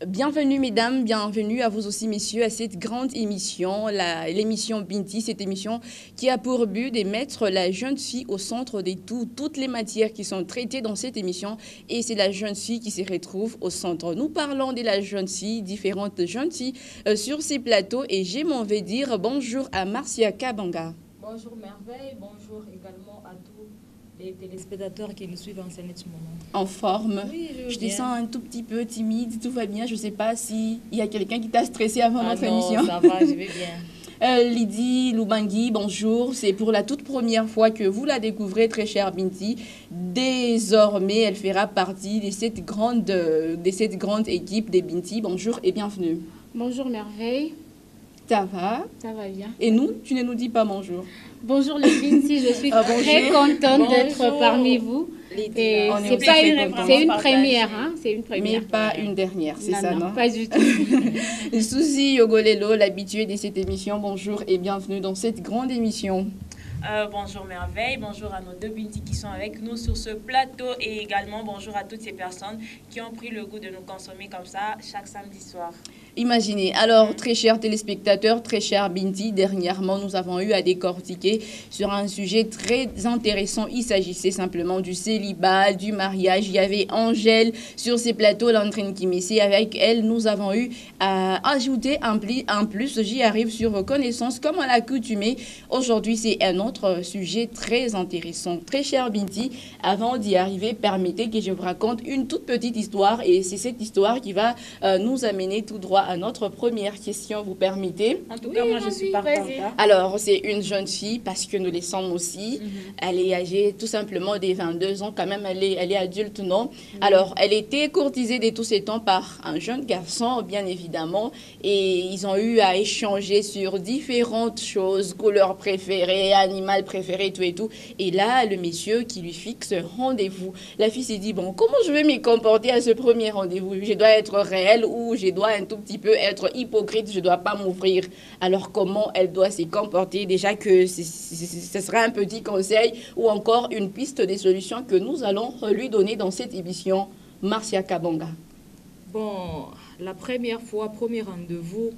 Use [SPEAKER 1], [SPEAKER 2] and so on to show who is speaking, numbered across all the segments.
[SPEAKER 1] Bienvenue mesdames, bienvenue à vous aussi messieurs à cette grande émission, l'émission Binti, cette émission qui a pour but de mettre la jeune fille au centre de toutes les matières qui sont traitées dans cette émission et c'est la jeune fille qui se retrouve au centre. Nous parlons de la jeune fille, différentes jeunes filles sur ces plateaux et j'ai envie de dire bonjour à Marcia Kabanga.
[SPEAKER 2] Bonjour Merveille, bonjour également à tous les téléspectateurs qui nous suivent en ce moment.
[SPEAKER 1] En forme.
[SPEAKER 2] Oui,
[SPEAKER 1] je te sens un tout petit peu timide, tout va bien. Je ne sais pas s'il y a quelqu'un qui t'a stressé avant notre émission.
[SPEAKER 2] Ça va, je vais bien.
[SPEAKER 1] Lydie Loubangui, bonjour. C'est pour la toute première fois que vous la découvrez, très chère Binti. Désormais, elle fera partie de cette grande équipe des Binti. Bonjour et bienvenue.
[SPEAKER 3] Bonjour Merveille.
[SPEAKER 1] Ça va?
[SPEAKER 3] Ça va bien.
[SPEAKER 1] Et nous, tu ne nous dis pas bonjour.
[SPEAKER 3] Bonjour les Binti, je suis très contente d'être parmi vous.
[SPEAKER 1] C'est
[SPEAKER 3] une première, hein? C'est une première.
[SPEAKER 1] Mais pas une dernière, c'est ça, non?
[SPEAKER 3] Pas du tout.
[SPEAKER 1] Suzy Yogolelo, l'habituée de cette émission, bonjour et bienvenue dans cette grande émission.
[SPEAKER 4] Bonjour Merveille, bonjour à nos deux Binti qui sont avec nous sur ce plateau et également bonjour à toutes ces personnes qui ont pris le goût de nous consommer comme ça chaque samedi soir.
[SPEAKER 1] Imaginez, alors très chers téléspectateurs, très chers Binti, dernièrement nous avons eu à décortiquer sur un sujet très intéressant. Il s'agissait simplement du célibat, du mariage. Il y avait Angèle sur ces plateaux, l'entraîne qui messait. Avec elle, nous avons eu à ajouter un plus. J'y arrive sur vos connaissances comme à l'accoutumée. Aujourd'hui, c'est un autre sujet très intéressant. Très cher Binti, avant d'y arriver, permettez que je vous raconte une toute petite histoire et c'est cette histoire qui va nous amener tout droit à notre première question, vous permettez?
[SPEAKER 4] En tout cas, moi, je suis partante.
[SPEAKER 1] Alors, c'est une jeune fille, parce que nous le sommes aussi. Elle est âgée tout simplement des 22 ans, quand même, elle est adulte, non? Alors, elle était courtisée de tous ces temps par un jeune garçon, bien évidemment, et ils ont eu à échanger sur différentes choses, couleurs préférées, animal préféré, tout et tout. Et là, le monsieur qui lui fixe rendez-vous. La fille s'est dit, bon, comment je vais me comporter à ce premier rendez-vous? Je dois être réelle ou je dois un tout petit peu être hypocrite, je ne dois pas m'ouvrir. Alors, comment elle doit se comporter? Déjà que ce serait un petit conseil ou encore une piste de solutions que nous allons lui donner dans cette émission. Marcia Kabanga.
[SPEAKER 2] Bon, la première fois, premier rendez-vous,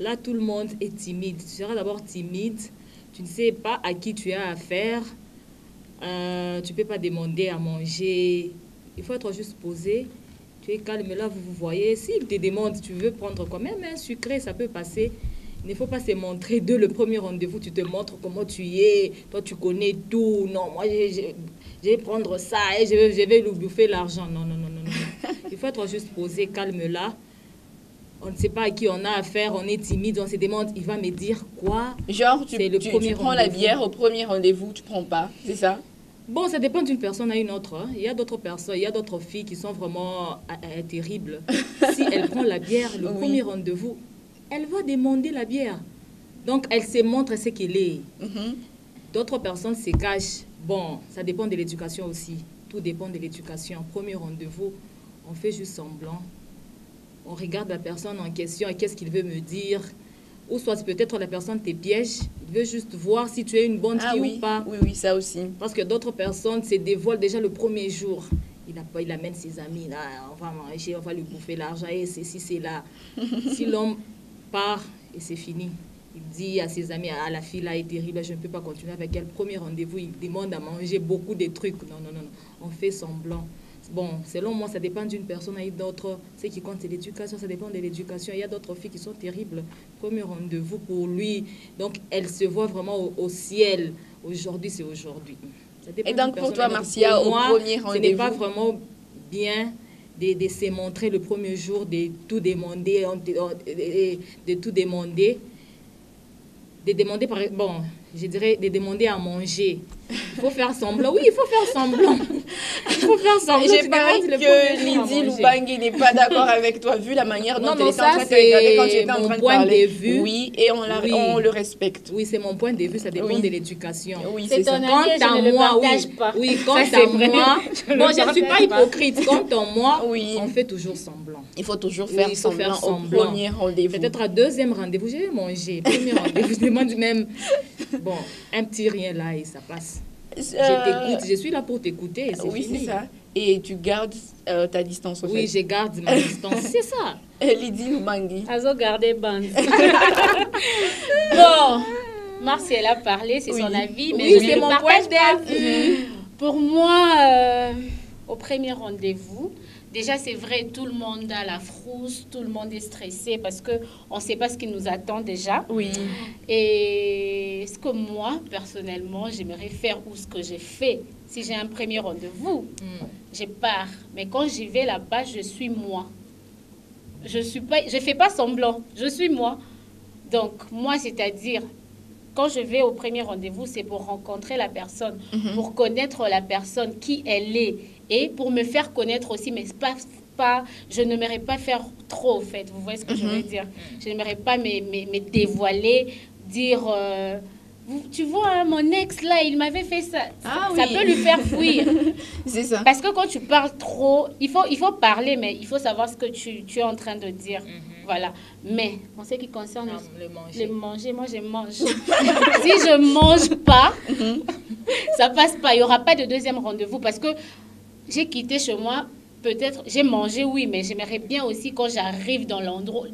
[SPEAKER 2] là, tout le monde est timide. Tu seras d'abord timide. Tu ne sais pas à qui tu as affaire. Tu ne peux pas demander à manger. Il faut être juste posé. Tu es calme, là, vous voyez. S'il te demande, tu veux prendre quand même un sucré, ça peut passer. Il ne faut pas se montrer dès le premier rendez-vous. Tu te montres comment tu es. Toi, tu connais tout. Non, moi, je vais prendre ça et je vais lui bouffer l'argent. Non, non, non, non, non. Il faut être juste posé, calme là. On ne sait pas à qui on a affaire, on est timide, on se demande, il va me dire quoi?
[SPEAKER 1] Genre, tu prends la bière au premier rendez-vous, tu prends pas, c'est ça?
[SPEAKER 2] Bon, ça dépend d'une personne à une autre. Hein. Il y a d'autres personnes, il y a d'autres filles qui sont vraiment terribles. Si elle prend la bière, le premier rendez-vous, elle va demander la bière. Donc, elle se montre ce qu'elle est. D'autres personnes se cachent. Bon, ça dépend de l'éducation aussi. Tout dépend de l'éducation. Premier rendez-vous, on fait juste semblant. On regarde la personne en question et qu'est-ce qu'il veut me dire. Ou soit peut-être la personne te piège. Il veut juste voir si tu es une bonne fille ou pas.
[SPEAKER 1] Oui, oui, ça aussi.
[SPEAKER 2] Parce que d'autres personnes se dévoilent déjà le premier jour. Il amène ses amis, là, on va manger, on va lui bouffer l'argent, et ceci, c'est là. Si l'homme part et c'est fini, il dit à ses amis, ah, la fille là est terrible, je ne peux pas continuer avec elle. Premier rendez-vous, il demande à manger beaucoup de trucs. Non, non, non, non. On fait semblant. Bon, selon moi, ça dépend d'une personne à une autre. Ce qui compte, c'est l'éducation, ça dépend de l'éducation. Il y a d'autres filles qui sont terribles. Premier rendez-vous pour lui. Donc, elle se voit vraiment au ciel. Aujourd'hui, c'est aujourd'hui.
[SPEAKER 1] Et donc, pour toi, Marcia, au premier rendez-vous...
[SPEAKER 2] Ce n'est pas vraiment bien de se montrer le premier jour, de tout demander, de tout demander. De demander, bon, je dirais, de demander à manger. Il faut faire semblant. Oui, il faut faire semblant. Il faut faire semblant.
[SPEAKER 1] J'ai paru que Lydie Loubangui n'est pas d'accord avec toi, vu la manière dont elle était en train de regarder quand tu étais en train de parler.
[SPEAKER 2] Vue.
[SPEAKER 1] Oui, et on le respecte.
[SPEAKER 2] Oui, c'est mon point de vue, ça dépend de l'éducation.
[SPEAKER 1] Oui, c'est ça.
[SPEAKER 3] Quant à moi,
[SPEAKER 2] oui, quant à moi, bon, je ne suis pas hypocrite. Quant à moi, on fait toujours semblant.
[SPEAKER 1] Il faut toujours faire semblant au premier rendez-vous.
[SPEAKER 2] Peut-être à deuxième rendez-vous, je vais manger. Premier rendez-vous, je demande même, bon, un petit rien là et ça passe. Je t'écoute, je suis là pour t'écouter et c'est
[SPEAKER 1] fini. C'est ça. et tu gardes ta distance au fait.
[SPEAKER 2] Oui, je garde ma distance. C'est ça.
[SPEAKER 1] Lydie Lumangi.
[SPEAKER 3] Azo garder bande. Bon, Martial a parlé, c'est son avis, mais
[SPEAKER 2] Oui,
[SPEAKER 3] je
[SPEAKER 2] c'est
[SPEAKER 3] ne
[SPEAKER 2] mon
[SPEAKER 3] partage
[SPEAKER 2] point
[SPEAKER 3] pas.
[SPEAKER 2] de vue.
[SPEAKER 3] Pour moi, au premier rendez-vous, déjà c'est vrai, tout le monde a la frousse, tout le monde est stressé parce qu'on ne sait pas ce qui nous attend déjà.
[SPEAKER 1] Oui.
[SPEAKER 3] Et ce que moi, personnellement, j'aimerais faire ou ce que j'ai fait, si j'ai un premier rendez-vous, je pars. Mais quand j'y vais là-bas, je suis moi. Je fais pas semblant, je suis moi. Donc, moi, c'est-à-dire, quand je vais au premier rendez-vous, c'est pour rencontrer la personne, pour connaître la personne, qui elle est, et pour me faire connaître aussi, mais je n'aimerais pas faire trop, en fait. Vous voyez ce que je veux dire? Je n'aimerais pas me dévoiler, dire... tu vois, hein, mon ex, là, il m'avait fait ça. Ça peut lui faire fuir.
[SPEAKER 1] C'est ça.
[SPEAKER 3] Parce que quand tu parles trop, il faut parler, mais il faut savoir ce que tu es en train de dire. Voilà. Mais, en ce qui concerne le manger, moi, je mange. Si je ne mange pas, ça ne passe pas. Il n'y aura pas de deuxième rendez-vous parce que j'ai quitté chez moi. Peut-être, j'ai mangé, oui, mais j'aimerais bien aussi quand j'arrive dans l'endroit,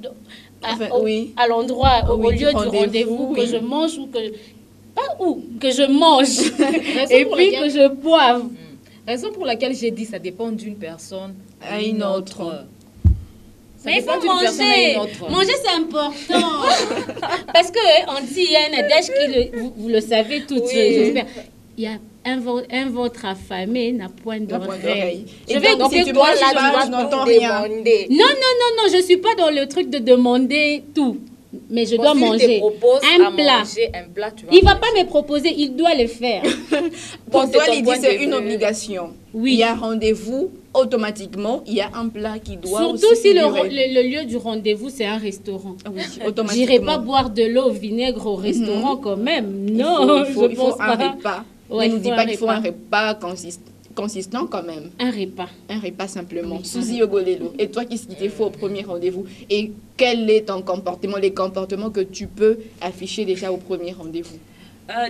[SPEAKER 3] à l'endroit, au lieu du rendez-vous, que je mange ou que... Pas où, que je mange. Et puis que je boive.
[SPEAKER 2] Raison pour laquelle j'ai dit ça dépend d'une personne
[SPEAKER 1] à une autre.
[SPEAKER 3] Mais il faut manger. Manger, c'est important. Parce qu'on dit, il y a un adage qui, vous le savez toutes, j'espère. Il y a un ventre affamé n'a point d'oreille.
[SPEAKER 1] Je vais
[SPEAKER 2] donc, si tu manges là, tu n'entends rien.
[SPEAKER 3] Non, je ne suis pas dans le truc de demander tout. Mais je dois manger un plat. Il ne va pas me proposer, il doit le faire.
[SPEAKER 1] Pour toi, Lydie, c'est une obligation.
[SPEAKER 3] Oui.
[SPEAKER 1] Il y a rendez-vous, automatiquement, il y a un plat qui doit
[SPEAKER 3] surtout si le lieu du rendez-vous, c'est un restaurant.
[SPEAKER 1] Oui, automatiquement.
[SPEAKER 3] J'irai pas boire de l'eau au vinaigre au restaurant quand même. Non,
[SPEAKER 1] il faut un repas.
[SPEAKER 3] Ouais,
[SPEAKER 1] ne nous dis pas qu'il faut un repas consistant quand même.
[SPEAKER 3] Un repas.
[SPEAKER 1] Un repas simplement. Suzy Yogolelo. Et toi, qu'est-ce qu'il te faut au premier rendez-vous? Et quel est ton comportement, les comportements que tu peux afficher déjà au premier rendez-vous?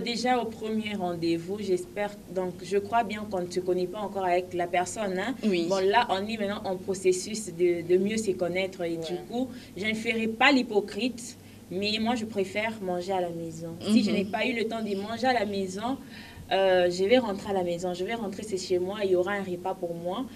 [SPEAKER 4] Déjà au premier rendez-vous, j'espère, donc je crois bien qu'on ne se connaît pas encore avec la personne. Hein?
[SPEAKER 1] Oui.
[SPEAKER 4] Bon, là, on est maintenant en processus de mieux se connaître et du coup, je ne ferai pas l'hypocrite, mais moi, je préfère manger à la maison. Si je n'ai pas eu le temps de manger à la maison, je vais rentrer à la maison, je vais rentrer, c'est chez moi, il y aura un repas pour moi.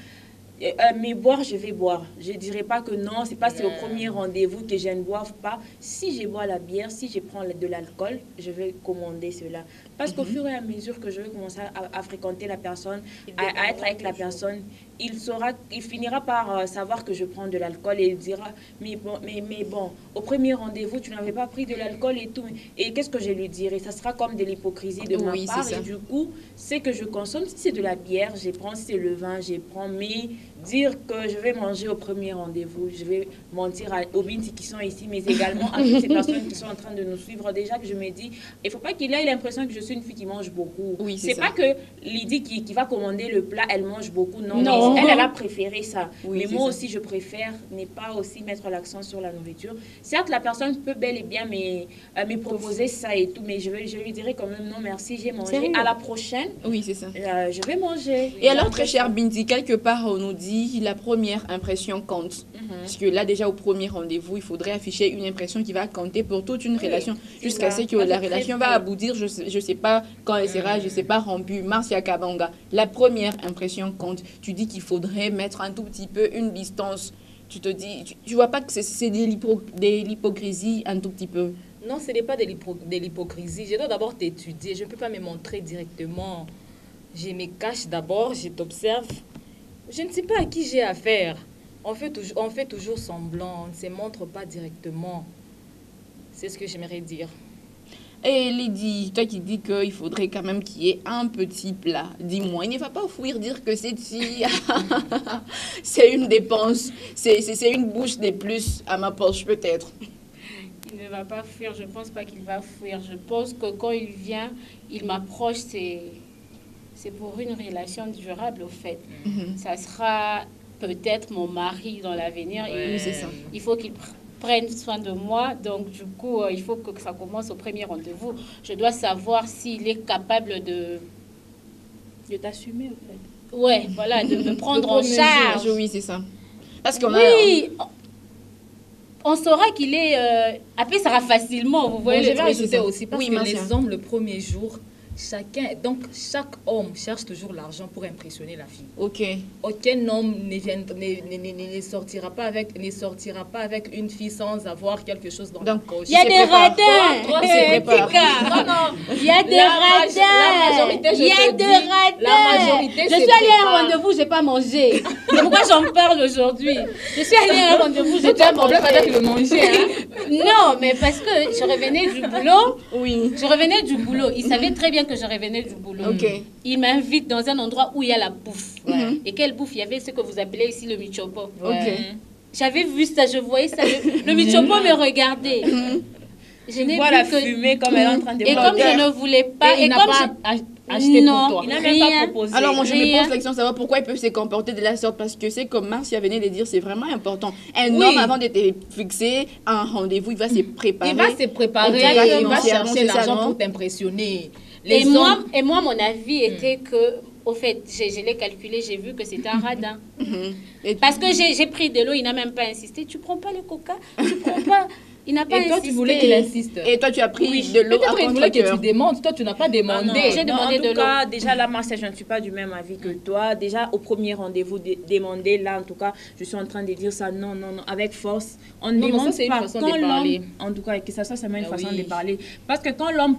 [SPEAKER 4] Mais boire, je vais boire. Je ne dirais pas que non, c'est pas au premier rendez-vous que je ne boive pas. Si je bois la bière, si je prends de l'alcool, je vais commander cela. Parce qu'au fur et à mesure que je vais commencer à fréquenter la personne, à être avec la personne, il finira par savoir que je prends de l'alcool et il dira, mais bon, au premier rendez-vous, tu n'avais pas pris de l'alcool et tout. Et qu'est-ce que je lui dirai? Ça sera comme de l'hypocrisie de ma part. Et du coup, ce que je consomme, si c'est de la bière, je prends, si c'est le vin, je prends. Mais dire que je vais manger au premier rendez-vous, je vais mentir aux binti qui sont ici, mais également à toutes ces personnes qui sont en train de nous suivre. Déjà que je me dis, il ne faut pas qu'il ait l'impression que je suis une fille qui mange beaucoup.
[SPEAKER 1] Oui,
[SPEAKER 4] c'est pas que Lydie qui va commander le plat, elle mange beaucoup. Non. Elle a préféré ça.
[SPEAKER 1] Oui,
[SPEAKER 4] mais moi aussi, je préfère ne pas aussi mettre l'accent sur la nourriture. Certes, la personne peut bel et bien me proposer ça et tout, mais je lui dirai quand même non, merci, j'ai mangé.
[SPEAKER 1] Sérieux?
[SPEAKER 4] À la prochaine,
[SPEAKER 1] oui, c'est ça.
[SPEAKER 4] je vais manger.
[SPEAKER 1] Et alors, très chère Binti, quelque part, on nous dit la première impression compte. Parce que là, déjà, au premier rendez-vous, il faudrait afficher une impression qui va compter pour toute une relation, jusqu'à ce que la relation va aboutir. Je sais pas quand elle sera, je sais pas, rompue. Marcia Kabanga, la première impression compte. Tu dis qu'il faudrait mettre un tout petit peu une distance. Tu te dis, tu vois pas que c'est de l'hypocrisie un tout petit peu?
[SPEAKER 2] Non, ce n'est pas de l'hypocrisie. Je dois d'abord t'étudier. Je ne peux pas me montrer directement. Je me cache d'abord, je t'observe. Je ne sais pas à qui j'ai affaire. On fait toujours semblant, on ne se montre pas directement. C'est ce que j'aimerais dire.
[SPEAKER 1] Et Lydie, toi qui dis qu'il faudrait quand même qu'il y ait un petit plat, dis-moi, il ne va pas fuir dire que c'est une dépense, c'est une bouche de plus à ma poche peut-être.
[SPEAKER 3] Il ne va pas fuir, je ne pense pas qu'il va fuir. Je pense que quand il vient, il m'approche, c'est pour une relation durable au fait. Ça sera peut-être mon mari dans l'avenir.
[SPEAKER 1] Oui, c'est ça.
[SPEAKER 3] Il faut qu'il prenne soin de moi. Donc, du coup, il faut que ça commence au premier rendez-vous. Je dois savoir s'il est capable de t'assumer, en fait. Ouais, voilà, de me prendre en
[SPEAKER 2] premier
[SPEAKER 3] charge.
[SPEAKER 1] Oui, c'est ça. Parce qu'on
[SPEAKER 3] Oui, on saura qu'il est... après, ça sera facilement, vous
[SPEAKER 2] Bon,
[SPEAKER 3] voyez
[SPEAKER 2] je
[SPEAKER 3] le
[SPEAKER 2] vais
[SPEAKER 3] truc.
[SPEAKER 2] ajouter aussi, parce
[SPEAKER 1] Oui,
[SPEAKER 2] que
[SPEAKER 1] Marcia.
[SPEAKER 2] les hommes, le premier jour, chaque homme cherche toujours l'argent pour impressionner la fille.
[SPEAKER 1] Ok.
[SPEAKER 2] Aucun homme ne sortira pas avec une fille sans avoir quelque chose dans la
[SPEAKER 1] Donc,
[SPEAKER 2] poche.
[SPEAKER 3] Il y a
[SPEAKER 1] se
[SPEAKER 3] des
[SPEAKER 1] prépare.
[SPEAKER 3] radins.
[SPEAKER 1] Toi, se prépare.
[SPEAKER 2] Non, non.
[SPEAKER 3] Il y a des
[SPEAKER 2] La majorité,
[SPEAKER 3] radins.
[SPEAKER 2] je
[SPEAKER 3] Il y a
[SPEAKER 2] te
[SPEAKER 3] des
[SPEAKER 2] dis,
[SPEAKER 3] radins.
[SPEAKER 2] la majorité
[SPEAKER 3] Je
[SPEAKER 2] se
[SPEAKER 3] suis allée à un
[SPEAKER 2] prépare.
[SPEAKER 3] rendez-vous, j'ai pas mangé. C'est pourquoi j'en parle aujourd'hui. Je suis allée à un rendez-vous, j'ai
[SPEAKER 2] Tu as
[SPEAKER 3] pas
[SPEAKER 2] un problème
[SPEAKER 3] mangé.
[SPEAKER 2] avec le manger, hein?
[SPEAKER 3] Non, mais parce que je revenais du boulot.
[SPEAKER 1] Oui.
[SPEAKER 3] Je revenais du boulot. Il savait très bien que je revenais du boulot.
[SPEAKER 1] Ok.
[SPEAKER 3] Il m'invite dans un endroit où il y a la bouffe.
[SPEAKER 2] Ouais.
[SPEAKER 3] Et quelle bouffe? Il y avait ce que vous appelez ici le michopo.
[SPEAKER 1] Ok.
[SPEAKER 3] J'avais vu ça, je voyais ça. Le michopo me regardait. Je n'ai
[SPEAKER 4] Vois
[SPEAKER 3] vu
[SPEAKER 4] la
[SPEAKER 3] que...
[SPEAKER 4] fumée comme elle est en train de
[SPEAKER 3] Et comme je ne voulais pas...
[SPEAKER 2] Et il n'a
[SPEAKER 3] comme
[SPEAKER 2] pas
[SPEAKER 3] je-
[SPEAKER 2] acheté
[SPEAKER 3] Non.
[SPEAKER 2] pour
[SPEAKER 4] Il
[SPEAKER 2] toi.
[SPEAKER 4] n'a même pas
[SPEAKER 3] Rien.
[SPEAKER 4] proposé.
[SPEAKER 1] Alors, moi, je me
[SPEAKER 3] Rien.
[SPEAKER 1] pose la question de savoir pourquoi il peut se comporter de la sorte. Parce que c'est comme Marcia venait de dire, c'est vraiment important. Un
[SPEAKER 2] Oui.
[SPEAKER 1] homme, avant d'être fixé à un rendez-vous, il va se préparer.
[SPEAKER 2] Il va se préparer,
[SPEAKER 3] Exactement.
[SPEAKER 2] il va
[SPEAKER 1] Financièrement,
[SPEAKER 2] chercher
[SPEAKER 1] c'est ça,
[SPEAKER 2] l'argent
[SPEAKER 1] non?
[SPEAKER 2] pour t'impressionner.
[SPEAKER 3] Et moi, mon avis était que... Au fait, je l'ai calculé, j'ai vu que c'était un radin.
[SPEAKER 1] Mhm. Et
[SPEAKER 3] Parce que j'ai pris de l'eau, il n'a même pas insisté. Tu prends pas le coca, tu prends pas... Il n'a pas
[SPEAKER 2] Et toi,
[SPEAKER 3] insisté.
[SPEAKER 2] tu voulais qu'il insiste.
[SPEAKER 1] Et toi, tu as pris de l'eau à
[SPEAKER 2] Peut-être il voulait que tu
[SPEAKER 1] contre-cœur.
[SPEAKER 2] demandes. Toi, tu n'as pas
[SPEAKER 4] Ah
[SPEAKER 2] demandé.
[SPEAKER 4] non,
[SPEAKER 3] J'ai
[SPEAKER 4] non,
[SPEAKER 3] demandé
[SPEAKER 4] en
[SPEAKER 3] de
[SPEAKER 4] tout cas, déjà là, Marcia, je ne suis pas du même avis que toi. Déjà, au premier rendez-vous demandé, là, en tout cas, je suis en train de dire ça, non, non, non, avec force. On ne
[SPEAKER 2] Non,
[SPEAKER 4] demande
[SPEAKER 2] ça, c'est une
[SPEAKER 4] pas.
[SPEAKER 2] façon
[SPEAKER 4] Quand
[SPEAKER 2] de parler.
[SPEAKER 4] l'homme, en tout cas, que ça soit seulement une
[SPEAKER 2] Ah
[SPEAKER 4] façon
[SPEAKER 2] oui.
[SPEAKER 4] de parler. Parce que quand l'homme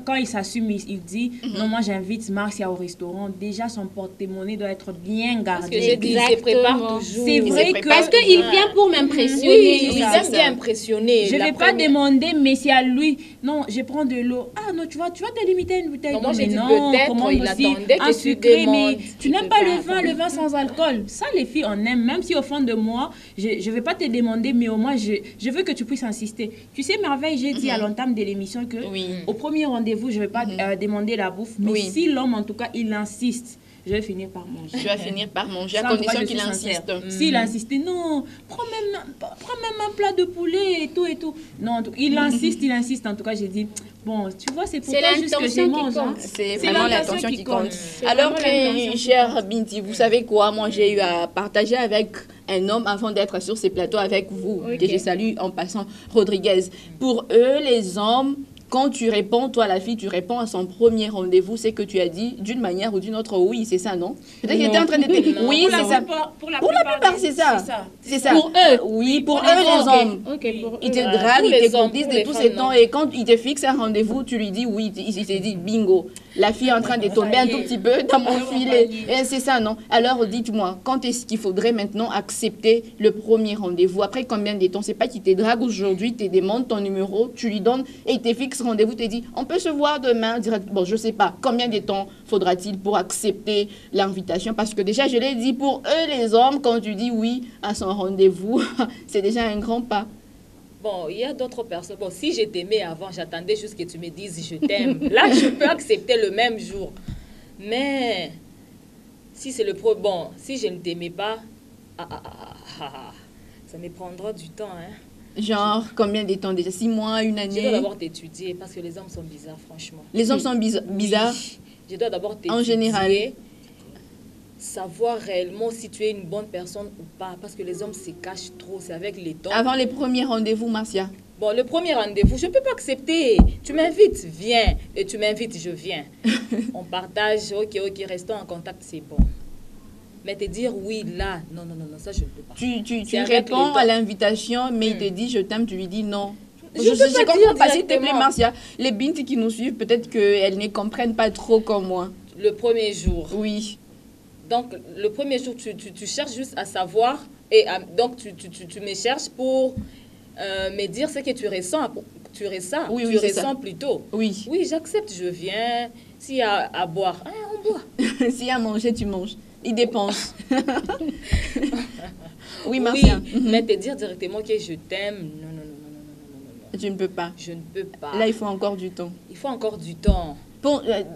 [SPEAKER 4] quand il s'assume, il dit, non, moi, j'invite Marcia au restaurant, déjà, son porte-monnaie doit être bien
[SPEAKER 2] Parce que
[SPEAKER 4] gardé.
[SPEAKER 2] j'ai dit, il se prépare
[SPEAKER 3] Exactement.
[SPEAKER 2] toujours.
[SPEAKER 4] C'est
[SPEAKER 1] Il
[SPEAKER 4] vrai
[SPEAKER 1] se
[SPEAKER 4] que...
[SPEAKER 1] prépare.
[SPEAKER 3] Parce qu'il vient pour m'impressionner.
[SPEAKER 2] Oui,
[SPEAKER 3] tout
[SPEAKER 2] il
[SPEAKER 3] ça.
[SPEAKER 2] aime bien impressionner.
[SPEAKER 4] Je ne
[SPEAKER 2] La
[SPEAKER 4] vais pas
[SPEAKER 2] première-
[SPEAKER 4] demander, mais c'est à lui. Non, je prends de l'eau. Ah non, tu vas te limiter à une bouteille
[SPEAKER 2] Non,
[SPEAKER 4] d'eau.
[SPEAKER 2] moi, j'ai
[SPEAKER 4] Mais
[SPEAKER 2] dit
[SPEAKER 4] non,
[SPEAKER 2] peut-être,
[SPEAKER 4] comment
[SPEAKER 2] il
[SPEAKER 4] aussi
[SPEAKER 2] attendait que
[SPEAKER 4] un
[SPEAKER 2] tu
[SPEAKER 4] sucré,
[SPEAKER 2] demandes.
[SPEAKER 4] mais tu
[SPEAKER 2] Tu
[SPEAKER 4] n'aimes
[SPEAKER 2] peux
[SPEAKER 4] pas
[SPEAKER 2] pas
[SPEAKER 4] le vin sans alcool. Ça, les filles, on aime. Même si au fond de moi, je ne vais pas te demander, mais au moins, je veux que tu puisses insister. Tu sais, Merveille, j'ai dit à l'entame de l'émission que
[SPEAKER 1] Oui.
[SPEAKER 4] au premier rendez-vous, je ne vais pas demander la bouffe. Mais
[SPEAKER 1] Oui.
[SPEAKER 4] si l'homme, en tout cas, il insiste, je vais finir par manger.
[SPEAKER 1] Tu vas finir par manger à
[SPEAKER 4] Ça, en tout cas,
[SPEAKER 1] condition
[SPEAKER 4] je
[SPEAKER 1] qu'il
[SPEAKER 4] suis sincère.
[SPEAKER 1] insiste.
[SPEAKER 4] S'il insistait, non, prends même un plat de poulet et tout et tout. Non, en tout- il insiste. En tout cas, j'ai dit, bon, tu vois, c'est pour
[SPEAKER 3] C'est
[SPEAKER 4] toi juste que
[SPEAKER 3] l'intention
[SPEAKER 4] je
[SPEAKER 3] qui
[SPEAKER 4] mange.
[SPEAKER 3] compte.
[SPEAKER 4] Hein.
[SPEAKER 1] C'est
[SPEAKER 4] C'est
[SPEAKER 1] vraiment
[SPEAKER 4] l'intention
[SPEAKER 1] l'intention
[SPEAKER 4] qui
[SPEAKER 1] qui compte.
[SPEAKER 4] compte.
[SPEAKER 3] C'est
[SPEAKER 1] Alors
[SPEAKER 3] vraiment l'intention
[SPEAKER 1] que,
[SPEAKER 3] qui
[SPEAKER 1] chère Binti, vous savez quoi? Moi, j'ai eu à partager avec un homme avant d'être sur ces plateaux avec vous,
[SPEAKER 3] Ok.
[SPEAKER 1] que je salue en passant, Rodriguez. Pour eux, les hommes, quand tu réponds, toi, la fille, tu réponds à son premier rendez-vous, c'est que tu as dit d'une manière ou d'une autre, oui, c'est ça, non? Peut-être qu'il était en train de te dire, oui,
[SPEAKER 4] Pour la
[SPEAKER 1] c'est ça.
[SPEAKER 4] plupart-
[SPEAKER 1] Pour la plupart, c'est ça. C'est ça.
[SPEAKER 3] Pour eux.
[SPEAKER 1] Oui, pour eux,
[SPEAKER 3] les
[SPEAKER 1] les
[SPEAKER 3] hommes.
[SPEAKER 1] hommes.
[SPEAKER 3] Ok, pour
[SPEAKER 1] Il te
[SPEAKER 3] eux.
[SPEAKER 1] drague,
[SPEAKER 2] Pour
[SPEAKER 1] il
[SPEAKER 2] les
[SPEAKER 1] te
[SPEAKER 2] hommes,
[SPEAKER 1] courtise
[SPEAKER 2] pour
[SPEAKER 1] de
[SPEAKER 2] les
[SPEAKER 1] tous
[SPEAKER 2] femmes,
[SPEAKER 1] ces temps.
[SPEAKER 2] non.
[SPEAKER 1] Et quand il te fixe un rendez-vous, tu lui dis oui. Il se dit bingo. La fille est en train de tomber un tout petit peu dans mon filet. Et c'est ça, non? Alors dites-moi, quand est-ce qu'il faudrait maintenant accepter le premier rendez-vous? Après combien de temps? C'est pas qu'il te drague aujourd'hui, te demande ton numéro, tu lui donnes et il te fixe rendez-vous, te dit on peut se voir demain. Bon, je sais pas. Combien de temps faudra-t-il pour accepter l'invitation? Parce que déjà, je l'ai dit, pour eux, les hommes, quand tu dis oui à son rendez-vous, c'est déjà un grand pas.
[SPEAKER 2] Bon, il y a d'autres personnes. Bon, si je t'aimais avant, j'attendais juste que tu me dises je t'aime. Là, je peux accepter le même jour. Mais si c'est le pro, bon, si je ne t'aimais pas, ça me prendra du temps, hein.
[SPEAKER 1] Genre, combien de temps déjà? 6 mois, une
[SPEAKER 2] Je dois
[SPEAKER 1] année?
[SPEAKER 2] d'abord t'étudier parce que les hommes sont bizarres, franchement.
[SPEAKER 1] Les hommes sont bizarres.
[SPEAKER 2] Oui. Je dois d'abord t'étudier.
[SPEAKER 1] En général.
[SPEAKER 2] Savoir réellement si tu es une bonne personne ou pas. Parce que les hommes se cachent trop. C'est avec les temps.
[SPEAKER 1] Avant les premiers rendez-vous, Marcia.
[SPEAKER 2] Bon, le premier rendez-vous, je ne peux pas accepter. Tu m'invites, viens. Et tu m'invites, je viens. On partage, ok, restons en contact, c'est bon. Mais te dire oui, là, non, ça, je ne peux pas.
[SPEAKER 1] Tu
[SPEAKER 2] C'est avec
[SPEAKER 1] réponds
[SPEAKER 2] les temps.
[SPEAKER 1] à l'invitation, mais il te dit je t'aime, tu lui dis non.
[SPEAKER 2] Je
[SPEAKER 1] Je
[SPEAKER 2] peux pas
[SPEAKER 1] comprends
[SPEAKER 2] dire
[SPEAKER 1] pas, s'il te plaît,
[SPEAKER 2] directement.
[SPEAKER 1] Marcia. Les binti qui nous suivent, peut-être qu'elles ne comprennent pas trop comme moi.
[SPEAKER 2] Le premier jour.
[SPEAKER 1] Oui.
[SPEAKER 2] Donc, le premier jour, tu cherches juste à savoir. Et donc, tu me cherches pour me dire ce que tu ressens. Tu ressens,
[SPEAKER 1] Oui,
[SPEAKER 2] tu
[SPEAKER 1] oui, c'est
[SPEAKER 2] ressens
[SPEAKER 1] ça.
[SPEAKER 2] plutôt.
[SPEAKER 1] Oui.
[SPEAKER 2] Oui, j'accepte, je viens. S'il y a à boire, hein, on boit.
[SPEAKER 1] S'il y a à manger, tu manges. Il dépense. Oui, Marcia.
[SPEAKER 2] Oui, mais te dire directement que je t'aime, non.
[SPEAKER 1] Tu ne peux pas.
[SPEAKER 2] Je ne peux pas.
[SPEAKER 1] Là, il faut encore du temps.
[SPEAKER 2] Il faut encore du temps.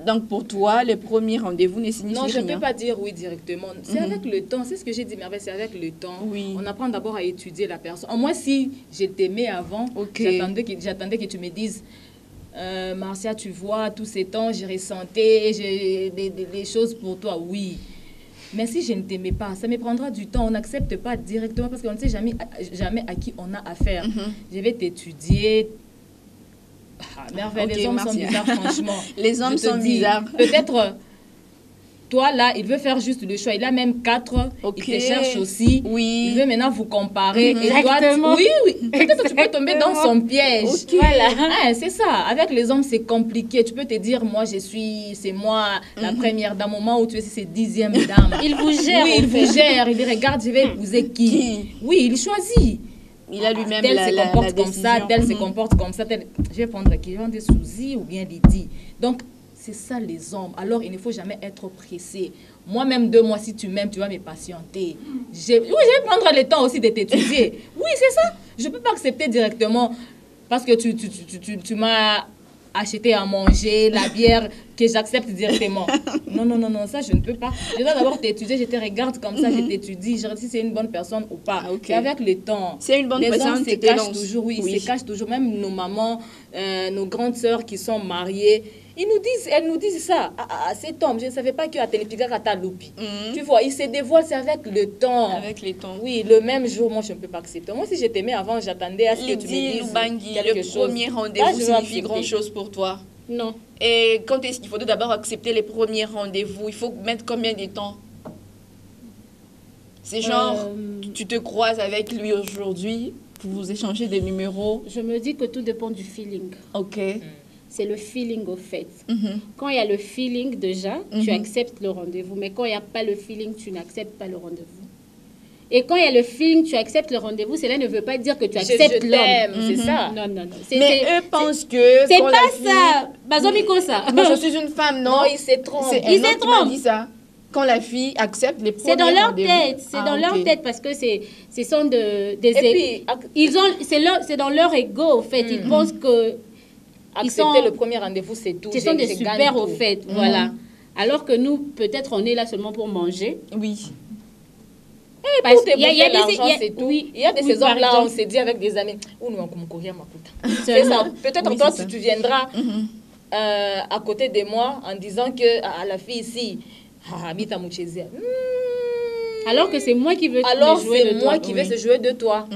[SPEAKER 1] Donc, pour toi, les premiers rendez-vous ne signifient
[SPEAKER 2] Non, je ne
[SPEAKER 1] rien.
[SPEAKER 2] peux pas dire oui directement. C'est avec le temps. C'est ce que j'ai dit, Merveille, c'est avec le temps.
[SPEAKER 1] Oui.
[SPEAKER 2] On apprend d'abord à étudier la personne. Au moins, si je t'aimais avant,
[SPEAKER 1] Ok.
[SPEAKER 2] j'attendais que tu me dises, Marcia, tu vois, tous ces temps, j'ai ressenti des choses pour toi, oui. Mais si je ne t'aimais pas, ça me prendra du temps. On n'accepte pas directement parce qu'on ne sait jamais à qui on a affaire. Je vais t'étudier. Merveille,
[SPEAKER 1] Ok,
[SPEAKER 2] les hommes sont
[SPEAKER 1] merci.
[SPEAKER 2] bizarres, franchement.
[SPEAKER 1] Les hommes
[SPEAKER 2] Je te
[SPEAKER 1] sont
[SPEAKER 2] dis,
[SPEAKER 1] bizarres.
[SPEAKER 2] Peut-être, toi là, il veut faire juste le choix. Il a même 4.
[SPEAKER 1] Ok.
[SPEAKER 2] Il te cherche aussi.
[SPEAKER 1] Oui.
[SPEAKER 2] Il veut maintenant vous comparer. Et toi,
[SPEAKER 3] Exactement.
[SPEAKER 2] oui. Peut-être que tu peux tomber dans son piège.
[SPEAKER 1] Ok.
[SPEAKER 2] Voilà. Ah, c'est ça. Avec les hommes, c'est compliqué. Tu peux te dire, moi, c'est moi la première dame. Au moment où tu es, c'est 10e dame.
[SPEAKER 3] Il vous gère.
[SPEAKER 2] Oui,
[SPEAKER 3] en
[SPEAKER 2] il
[SPEAKER 3] fait.
[SPEAKER 2] vous gère. Il regarde, je vais épouser qui. Oui, il choisit.
[SPEAKER 1] Il a lui-même
[SPEAKER 2] Tel
[SPEAKER 1] la
[SPEAKER 2] se comporte
[SPEAKER 1] la
[SPEAKER 2] comme ça,
[SPEAKER 1] décision.
[SPEAKER 2] tel se comporte comme ça, tel... Je vais prendre qui? Je vais prendre Suzy ou bien Lydie. Donc, c'est ça les hommes. Alors, il ne faut jamais être pressé. Moi-même, 2 mois, si tu m'aimes, tu vas me patienter. Oui, je vais prendre le temps aussi de t'étudier. Oui, c'est ça. Je ne peux pas accepter directement parce que tu m'as acheté à manger, la bière, que j'accepte directement. Non, ça, je ne peux pas. Je dois d'abord t'étudier, je te regarde comme ça, je t'étudie, je regarde si c'est une bonne personne ou pas.
[SPEAKER 1] Ah, ok.
[SPEAKER 2] C'est avec le temps.
[SPEAKER 1] C'est une bonne
[SPEAKER 2] Les
[SPEAKER 1] personne,
[SPEAKER 2] hommes se
[SPEAKER 1] tu te
[SPEAKER 2] cachent
[SPEAKER 1] lances.
[SPEAKER 2] toujours, oui,
[SPEAKER 1] Oui.
[SPEAKER 2] se cachent toujours. Même nos mamans, nos grandes sœurs qui sont mariées, elles nous disent ça. Cet homme, je ne savais pas qu'il a Télépiga loupi. Tu vois, il se dévoile, c'est avec le temps.
[SPEAKER 1] Avec les temps.
[SPEAKER 2] Oui, le même jour, moi, je ne peux pas accepter. Moi, si je t'aimais avant, j'attendais à ce que tu me
[SPEAKER 1] Lydie
[SPEAKER 2] dises
[SPEAKER 1] Lubangui,
[SPEAKER 2] quelque
[SPEAKER 1] le
[SPEAKER 2] chose.
[SPEAKER 1] premier
[SPEAKER 2] Là,
[SPEAKER 1] rendez-vous
[SPEAKER 2] je vais
[SPEAKER 1] signifie
[SPEAKER 2] accepter.
[SPEAKER 1] grand-chose pour toi.
[SPEAKER 3] Non.
[SPEAKER 1] Et quand est-ce qu'il faudrait d'abord accepter les premiers rendez-vous? Il faut mettre combien de temps? C'est genre, tu te croises avec lui aujourd'hui pour vous échanger des numéros.
[SPEAKER 3] Je me dis que tout dépend du feeling.
[SPEAKER 1] Ok.
[SPEAKER 3] C'est le feeling au fait.
[SPEAKER 1] Mhm.
[SPEAKER 3] Quand il y a le feeling déjà, tu acceptes le rendez-vous. Mais quand il n'y a pas le feeling, tu n'acceptes pas le rendez-vous. Et quand il y a le feeling, tu acceptes le rendez-vous, cela ne veut pas dire que tu acceptes
[SPEAKER 2] je
[SPEAKER 3] l'homme.
[SPEAKER 2] t'aime, c'est ça.
[SPEAKER 3] Non.
[SPEAKER 1] Mais eux pensent que
[SPEAKER 3] C'est
[SPEAKER 1] quand
[SPEAKER 3] pas
[SPEAKER 1] la fille...
[SPEAKER 3] ça. Bazomiko ça.
[SPEAKER 1] Moi, je suis une femme, non?
[SPEAKER 2] Non, il se trompe.
[SPEAKER 1] C'est
[SPEAKER 3] Ils
[SPEAKER 1] un
[SPEAKER 3] se
[SPEAKER 1] homme qui m'a
[SPEAKER 3] trompent.
[SPEAKER 1] dit ça. Quand la fille accepte les premiers
[SPEAKER 3] C'est dans leur
[SPEAKER 1] rendez-vous.
[SPEAKER 3] tête. C'est
[SPEAKER 1] Ah,
[SPEAKER 3] dans leur
[SPEAKER 1] ok.
[SPEAKER 3] tête parce que ce sont des...
[SPEAKER 2] Et puis,
[SPEAKER 3] c'est dans leur ego, au fait. Ils pensent que...
[SPEAKER 2] accepter le premier rendez-vous, c'est tout.
[SPEAKER 3] Ce sont des
[SPEAKER 2] Je gagne
[SPEAKER 3] super au
[SPEAKER 2] tout.
[SPEAKER 3] fait. Voilà. Alors que nous, peut-être, on est là seulement pour manger.
[SPEAKER 1] Oui.
[SPEAKER 3] Parce
[SPEAKER 2] Pour te
[SPEAKER 3] qu'il y a
[SPEAKER 2] bouffer
[SPEAKER 3] des-
[SPEAKER 2] l'argent,
[SPEAKER 3] il y a-
[SPEAKER 2] c'est tout.
[SPEAKER 3] oui,
[SPEAKER 2] Il y a des
[SPEAKER 3] oui,
[SPEAKER 2] saisons
[SPEAKER 3] par
[SPEAKER 2] là, on
[SPEAKER 3] exemple.
[SPEAKER 2] s'est dit avec des amis, oh, nous, on comme courir ma coûte. C'est
[SPEAKER 3] Seulement.
[SPEAKER 2] ça. Peut-être
[SPEAKER 1] Oui,
[SPEAKER 2] toi,
[SPEAKER 1] c'est ça.
[SPEAKER 2] tu viendras à côté de moi en disant que la fille ici, Mita Mouchezia.
[SPEAKER 3] Alors que c'est moi qui veux
[SPEAKER 2] Alors,
[SPEAKER 3] me jouer de
[SPEAKER 2] c'est moi
[SPEAKER 3] toi.
[SPEAKER 2] qui
[SPEAKER 3] Oui.
[SPEAKER 2] vais se jouer de toi.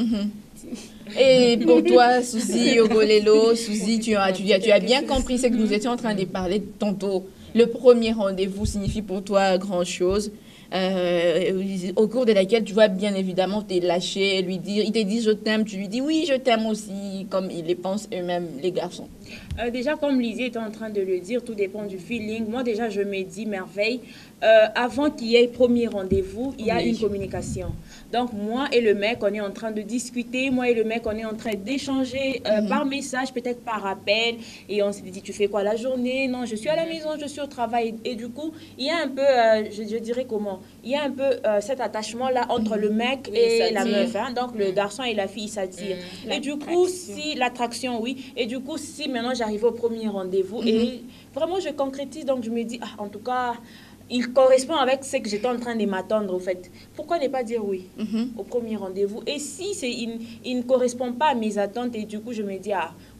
[SPEAKER 1] Et pour toi, Suzy Yogolelo, Suzy, tu as bien compris ce que nous étions en train de parler tantôt. Le premier rendez-vous signifie pour toi grand-chose. Au cours de laquelle tu vas bien évidemment te lâcher, lui dire, il te dit je t'aime, tu lui dis oui je t'aime aussi, comme ils les pensent eux-mêmes les garçons.
[SPEAKER 4] Déjà, comme Lydie était en train de le dire, tout dépend du feeling. Moi, déjà, je me dis merveille. Avant qu'il y ait premier rendez-vous, il y a
[SPEAKER 1] Oui.
[SPEAKER 4] une communication. Donc, moi et le mec, on est en train de discuter. Moi et le mec, on est en train d'échanger par message, peut-être par appel. Et on s'est dit, tu fais quoi la journée? Non, je suis à la maison, je suis au travail. Et du coup, il y a un peu, je dirais comment? Il y a un peu cet attachement-là entre le mec
[SPEAKER 2] Oui,
[SPEAKER 4] et
[SPEAKER 2] ça
[SPEAKER 4] la
[SPEAKER 2] tire.
[SPEAKER 4] meuf. Hein. Donc, le garçon et la fille, ça tire. Et du coup, si l'attraction, oui. Et du coup, si maintenant j'arrive au premier rendez-vous et vraiment je concrétise, donc je me dis, en tout cas, il correspond avec ce que j'étais en train de m'attendre, au fait. Pourquoi ne pas dire oui au premier rendez-vous? Et si il ne correspond pas à mes attentes, et du coup, je me dis,